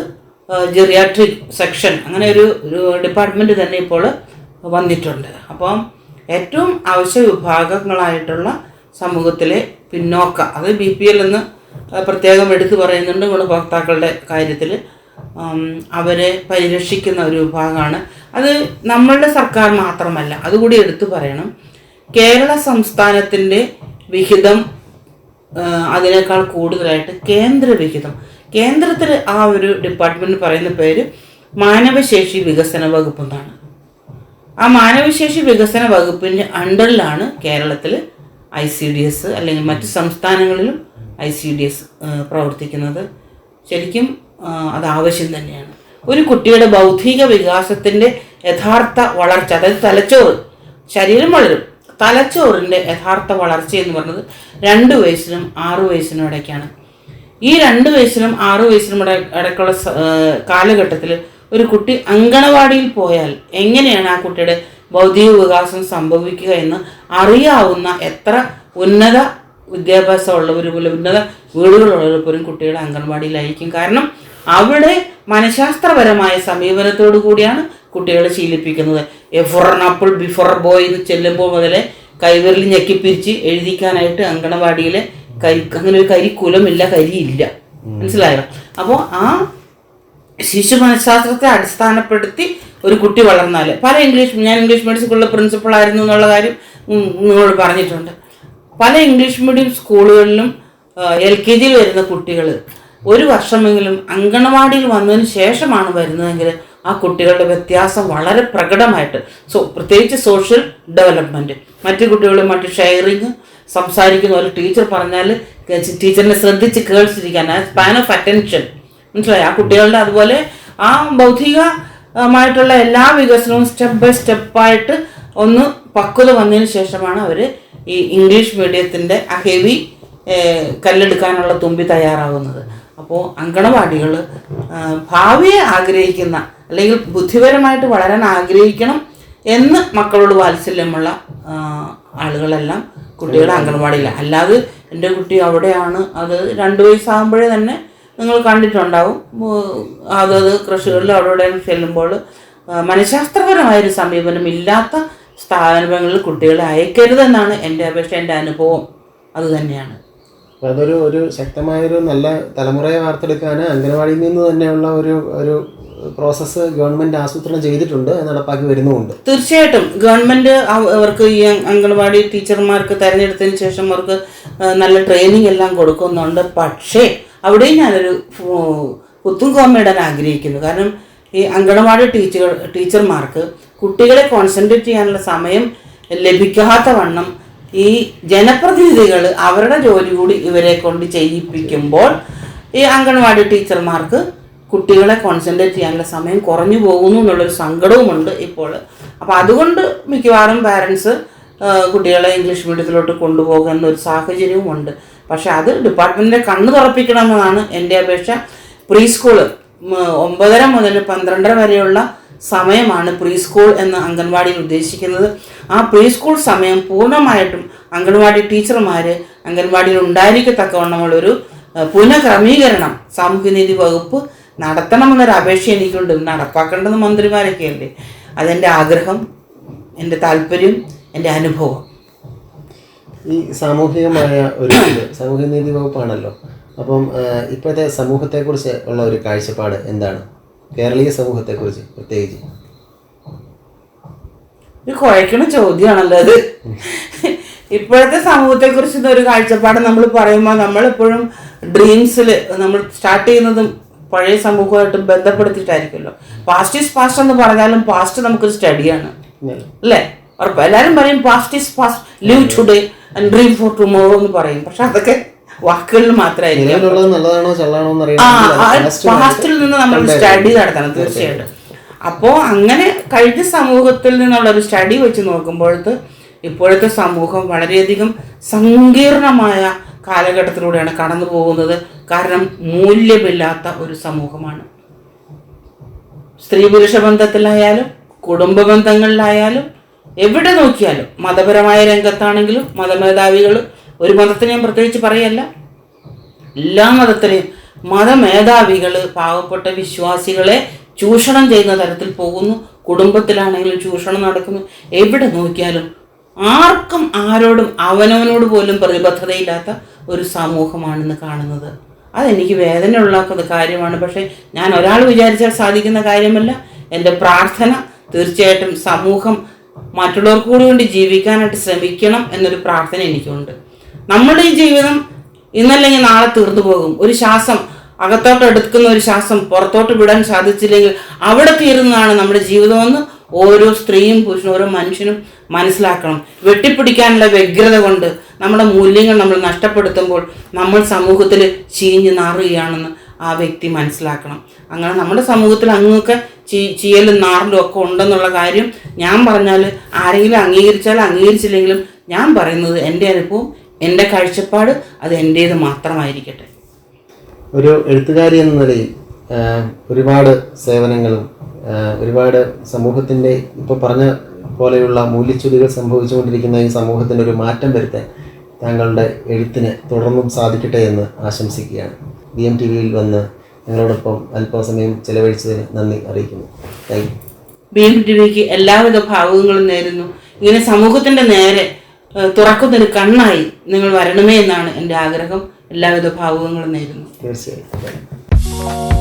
ജെറിയാട്രിക് സെക്ഷൻ, അങ്ങനെ ഒരു ഡിപ്പാർട്ട്മെൻറ്റ് തന്നെ ഇപ്പോൾ വന്നിട്ടുണ്ട്. അപ്പം ഏറ്റവും അവശ്യ വിഭാഗങ്ങളായിട്ടുള്ള സമൂഹത്തിലെ പിന്നോക്ക, അത് BPL എന്ന് പ്രത്യേകം എടുത്തു പറയുന്നുണ്ട് ഗുണഭോക്താക്കളുടെ കാര്യത്തിൽ, അവരെ പരിരക്ഷിക്കുന്ന ഒരു വിഭാഗമാണ്. അത് നമ്മളുടെ സർക്കാർ മാത്രമല്ല, അതുകൂടി എടുത്തു പറയണം. കേരള സംസ്ഥാനത്തിൻ്റെ വിഹിതം അതിനേക്കാൾ കൂടുതലായിട്ട് കേന്ദ്ര വിഹിതം, കേന്ദ്രത്തിൽ ആ ഒരു ഡിപ്പാർട്ട്മെൻറ്റ് പറയുന്ന പേര് മാനവശേഷി വികസന വകുപ്പ് എന്നാണ്. ആ മാനവശേഷി വികസന വകുപ്പിൻ്റെ അണ്ടറിലാണ് കേരളത്തിൽ ICDS അല്ലെങ്കിൽ മറ്റ് സംസ്ഥാനങ്ങളിലും ICDS പ്രവർത്തിക്കുന്നത്. ശരിക്കും അത് ആവശ്യം തന്നെയാണ്. ഒരു കുട്ടിയുടെ ബൗദ്ധിക വികാസത്തിൻ്റെ യഥാർത്ഥ വളർച്ച, അതായത് തലച്ചോറ്, ശരീരം വളരും, തലച്ചോറിൻ്റെ യഥാർത്ഥ വളർച്ച എന്ന് പറയുന്നത് 2 വയസ്സിനും 6 വയസ്സിനും ഇടയ്ക്കാണ്. ഈ 2 വയസ്സിനും 6 വയസ്സിനും ഇടയ്ക്കുള്ള കാലഘട്ടത്തിൽ ഒരു കുട്ടി അങ്കണവാടിയിൽ പോയാൽ എങ്ങനെയാണ് ആ കുട്ടിയുടെ ബൗദ്ധിക വികാസം സംഭവിക്കുക എന്ന് അറിയാവുന്ന എത്ര ഉന്നത വിദ്യാഭ്യാസമുള്ളവരും ഉന്നത വീടുകളുള്ളവരും കുട്ടികളെ അംഗൻവാടിയിലായിരിക്കും. കാരണം അവിടെ മനഃശാസ്ത്രപരമായ സമീപനത്തോടു കൂടിയാണ് കുട്ടികളെ ശീലിപ്പിക്കുന്നത്. For an apple before boy എന്ന് ചെല്ലുമ്പോൾ മുതലേ കൈവിരൽ ഞെക്കിപ്പിരിച്ച് എഴുതിക്കാനായിട്ട് അങ്കണവാടിയിലെ അങ്ങനെ ഒരു കരിക്കുലമില്ല, കരിയില്ല. മനസ്സിലായോ? അപ്പോൾ ആ ശിശു മനഃശാസ്ത്രത്തെ അടിസ്ഥാനപ്പെടുത്തി ഒരു കുട്ടി വളർന്നാൽ ഞാൻ ഇംഗ്ലീഷ് മീഡിയം സ്കൂളിലെ പ്രിൻസിപ്പളായിരുന്നു എന്നുള്ള കാര്യം നിങ്ങളോട് പറഞ്ഞിട്ടുണ്ട്. പല ഇംഗ്ലീഷ് മീഡിയം സ്കൂളുകളിലും LKG വരുന്ന കുട്ടികൾ 1 വർഷമെങ്കിലും അങ്കണവാടിയിൽ വന്നതിന് ശേഷമാണ് വരുന്നതെങ്കിൽ ആ കുട്ടികളുടെ വ്യത്യാസം വളരെ പ്രകടമായിട്ട്, പ്രത്യേകിച്ച് സോഷ്യൽ ഡെവലപ്മെൻറ്റ്, മറ്റു കുട്ടികളുമായിട്ട് ഷെയറിങ്, സംസാരിക്കുന്ന ഒരു ടീച്ചർ പറഞ്ഞാൽ ടീച്ചറിനെ ശ്രദ്ധിച്ച് കേൾച്ചിരിക്കാൻ, സ്പാൻ ഓഫ് അറ്റൻഷൻ, മനസ്സിലായി? ആ കുട്ടികളുടെ അതുപോലെ ആ ബൗദ്ധികമായിട്ടുള്ള എല്ലാ വികസനവും സ്റ്റെപ്പ് ബൈ സ്റ്റെപ്പായിട്ട് ഒന്ന് പക്വത വന്നതിന് ശേഷമാണ് അവർ ഈ ഇംഗ്ലീഷ് മീഡിയത്തിൻ്റെ ആ ഹെവി കല്ലെടുക്കാനുള്ള തുമ്പി തയ്യാറാകുന്നത്. അപ്പോൾ അങ്കണവാടികൾ ഭാവിയെ ആഗ്രഹിക്കുന്ന അല്ലെങ്കിൽ ബുദ്ധിപരമായിട്ട് വളരാൻ ആഗ്രഹിക്കണം എന്ന് മക്കളോട് വാത്സല്യമുള്ള ആളുകളെല്ലാം കുട്ടികളെ അങ്കണവാടിയില്ല. അല്ലാതെ എൻ്റെ കുട്ടി അവിടെയാണ്, അത് 2 വയസ്സാകുമ്പോഴേ തന്നെ നിങ്ങൾ കണ്ടിട്ടുണ്ടാവും, അതത് കൃഷികളിൽ അവിടെ ചെല്ലുമ്പോൾ മനഃശാസ്ത്രപരമായൊരു സമീപനം ഇല്ലാത്ത സ്ഥാപനങ്ങളിൽ കുട്ടികളെ അയക്കരുതെന്നാണ് എൻ്റെ അപേക്ഷ, എൻ്റെ അനുഭവം അതുതന്നെയാണ്. അപ്പോൾ അതൊരു ശക്തമായൊരു നല്ല തലമുറയെ വാർത്തെടുക്കാൻ അംഗനവാടിയിൽ നിന്ന് തന്നെയുള്ള ഒരു പ്രോസസ്സ് ഗവൺമെൻറ് ആസൂത്രണം ചെയ്തിട്ടുണ്ട്, നടപ്പാക്കി വരുന്നുമുണ്ട്. തീർച്ചയായിട്ടും ഗവൺമെൻറ് അവർക്ക് ഈ അംഗനവാടി ടീച്ചർമാർക്ക് തിരഞ്ഞെടുത്തതിന് ശേഷം അവർക്ക് നല്ല ട്രെയിനിങ് എല്ലാം കൊടുക്കുന്നുണ്ട്. പക്ഷേ അവിടെയും ഞാനൊരു കുത്തും കോമയിടാൻ ആഗ്രഹിക്കുന്നു. കാരണം ഈ അങ്കണവാടി ടീച്ചർമാർക്ക് കുട്ടികളെ കോൺസെൻട്രേറ്റ് ചെയ്യാനുള്ള സമയം ലഭിക്കാത്ത വണ്ണം ഈ ജനപ്രതിനിധികൾ അവരുടെ ജോലി കൂടി ഇവരെ കൊണ്ട് ചെയ്യിപ്പിക്കുമ്പോൾ ഈ അങ്കണവാടി ടീച്ചർമാർക്ക് കുട്ടികളെ കോൺസെൻട്രേറ്റ് ചെയ്യാനുള്ള സമയം കുറഞ്ഞു പോകുന്നു എന്നുള്ളൊരു സങ്കടവുമുണ്ട് ഇപ്പോൾ. അപ്പോൾ അതുകൊണ്ട് മിക്കവാറും പാരൻസ് കുട്ടികളെ ഇംഗ്ലീഷ് മീഡിയത്തിലോട്ട് കൊണ്ടുപോകുന്ന ഒരു സാഹചര്യവുമുണ്ട്. പക്ഷെ അത് ഡിപ്പാർട്ട്മെൻറ്റിൻ്റെ കണ്ണ് തുറപ്പിക്കണമെന്നതാണ് എൻ്റെ അപേക്ഷ. പ്രീ സ്കൂള് 9:30 മുതൽ 12:30 വരെയുള്ള സമയമാണ് പ്രീ സ്കൂൾ എന്ന് അംഗൻവാടിയിൽ ഉദ്ദേശിക്കുന്നത്. ആ പ്രീ സ്കൂൾ സമയം പൂർണ്ണമായിട്ടും അംഗൻവാടി ടീച്ചർമാർ അംഗൻവാടിയിൽ ഉണ്ടായിരിക്കത്തക്കവണ്ണമുള്ളൊരു പുനഃക്രമീകരണം സാമൂഹ്യനീതി വകുപ്പ് നടത്തണമെന്നൊരു അപേക്ഷ എനിക്കുണ്ട്. നടപ്പാക്കേണ്ടത് മന്ത്രിമാരൊക്കെ അല്ലേ. അതെൻ്റെ ആഗ്രഹം, എൻ്റെ താല്പര്യം, എൻ്റെ അനുഭവം. ഈ സാമൂഹികമായ സാമൂഹ്യനീതി വകുപ്പാണല്ലോ. അപ്പം ഇപ്പോഴത്തെ സമൂഹത്തെക്കുറിച്ച് ഉള്ള ഒരു കാഴ്ചപ്പാട് എന്താണ്? കേരളീയ സമൂഹത്തെക്കുറിച്ച് പ്രത്യേകിച്ച് ഒരു കുഴക്കണ ചോദ്യമാണല്ലോ അത്. ഇപ്പോഴത്തെ സമൂഹത്തെക്കുറിച്ച് ഒരു കാഴ്ചപ്പാട് നമ്മൾ പറയുമ്പോൾ നമ്മളെപ്പോഴും ഡ്രീംസിൽ നമ്മൾ സ്റ്റാർട്ട് ചെയ്യുന്നതും പഴയ സമൂഹമായിട്ട് ബന്ധപ്പെടുത്തിയിട്ടായിരിക്കുമല്ലോ. പാസ്റ്റ് ഈസ് പാസ്റ്റ് എന്ന് പറഞ്ഞാലും പാസ്റ്റ് നമുക്കൊരു സ്റ്റഡിയാണ് അല്ലേ? ഉറപ്പ് എല്ലാവരും പറയും past is past, live today and dream four tomorrow എന്ന് പറയും. പക്ഷെ അതൊക്കെ വാക്കുകളിൽ മാത്രമായിരിക്കും. പാസ്റ്റിൽ നിന്ന് നമ്മൾ സ്റ്റഡി നടത്തണം തീർച്ചയായിട്ടും. അപ്പോൾ അങ്ങനെ കഴിഞ്ഞ സമൂഹത്തിൽ നിന്നുള്ളൊരു സ്റ്റഡി വെച്ച് നോക്കുമ്പോഴത്തെ ഇപ്പോഴത്തെ സമൂഹം വളരെയധികം സങ്കീർണമായ കാലഘട്ടത്തിലൂടെയാണ് കടന്നു പോകുന്നത്. കാരണം മൂല്യമില്ലാത്ത ഒരു സമൂഹമാണ്. സ്ത്രീ പുരുഷ ബന്ധത്തിലായാലും കുടുംബ ബന്ധങ്ങളിലായാലും എവിടെ നോക്കിയാലും, മതപരമായ രംഗത്താണെങ്കിലും മതമേധാവികൾ, ഒരു മതത്തിനെ ഞാൻ പ്രത്യേകിച്ച് പറയല്ല, എല്ലാ മതത്തിലെയും മതമേധാവികൾ പാവപ്പെട്ട വിശ്വാസികളെ ചൂഷണം ചെയ്യുന്ന തരത്തിൽ പോകുന്നു. കുടുംബത്തിലാണെങ്കിലും ചൂഷണം നടക്കുന്നു. എവിടെ നോക്കിയാലും ആർക്കും ആരോടും അവനവനോട് പോലും പ്രതിബദ്ധതയില്ലാത്ത ഒരു സമൂഹമാണെന്ന് കാണുന്നത്. അതെനിക്ക് വേദന ഉണ്ടാക്കുന്ന കാര്യമാണ്. പക്ഷേ ഞാൻ ഒരാൾ വിചാരിച്ചാൽ സാധിക്കുന്ന കാര്യമല്ല. എൻ്റെ പ്രാർത്ഥന തീർച്ചയായിട്ടും സമൂഹം മറ്റുള്ളവർക്ക് കൂടി വേണ്ടി ജീവിക്കാനായിട്ട് ശ്രമിക്കണം എന്നൊരു പ്രാർത്ഥന എനിക്കുണ്ട്. നമ്മുടെ ഈ ജീവിതം ഇന്നല്ലെങ്കിൽ നാളെ തീർന്നു പോകും. ഒരു ശ്വാസം അകത്തോട്ട് എടുക്കുന്ന ഒരു ശ്വാസം പുറത്തോട്ട് വിടാൻ സാധിച്ചില്ലെങ്കിൽ അവിടെ തീരുന്നതാണ് നമ്മുടെ ജീവിതമെന്ന് ഓരോ സ്ത്രീയും പുരുഷനും ഓരോ മനുഷ്യനും മനസ്സിലാക്കണം. വെട്ടിപ്പിടിക്കാനുള്ള വ്യഗ്രത കൊണ്ട് നമ്മുടെ മൂല്യങ്ങൾ നമ്മൾ നഷ്ടപ്പെടുത്തുമ്പോൾ നമ്മൾ സമൂഹത്തിൽ ചീഞ്ഞ് നാറുകയാണെന്ന് ആ വ്യക്തി മനസ്സിലാക്കണം. അങ്ങനെ നമ്മുടെ സമൂഹത്തിൽ അങ്ങൊക്കെ ചീയലും നാറിലും ഒക്കെ ഉണ്ടെന്നുള്ള കാര്യം ഞാൻ പറഞ്ഞാൽ ആരെങ്കിലും അംഗീകരിച്ചാലും അംഗീകരിച്ചില്ലെങ്കിലും ഞാൻ പറയുന്നത് എൻ്റെ അനുഭവം, എൻ്റെ കാഴ്ചപ്പാട്, അത് എൻ്റേത് മാത്രമായിരിക്കട്ടെ. ഒരു എഴുത്തുകാരി എന്ന നിലയിൽ ഒരുപാട് സേവനങ്ങളും ഒരുപാട് സമൂഹത്തിൻ്റെ ഇപ്പോൾ പറഞ്ഞ പോലെയുള്ള മൂല്യച്യുതികൾ സംഭവിച്ചുകൊണ്ടിരിക്കുന്ന ഈ സമൂഹത്തിൻ്റെ ഒരു മാറ്റം വരുത്താൻ താങ്കളുടെ എഴുത്തിന് തുടർന്നും സാധിക്കട്ടെ എന്ന് ആശംസിക്കുകയാണ്. BMTVയിൽ വന്ന് ഞങ്ങളോടൊപ്പം അല്പസമയം ചെലവഴിച്ചതിന് നന്ദി അറിയിക്കുന്നു. Thank you. BMTVക്ക് എല്ലാവിധ ഭാവുകങ്ങളും നേരുന്നു. ഇങ്ങനെ സമൂഹത്തിൻ്റെ നേരെ തുറക്കുന്നൊരു കണ്ണായി നിങ്ങൾ വരണമേ എന്നാണ് എൻ്റെ ആഗ്രഹം. എല്ലാവിധ ഭാവുകങ്ങളും നേരുന്നു. തീർച്ചയായും.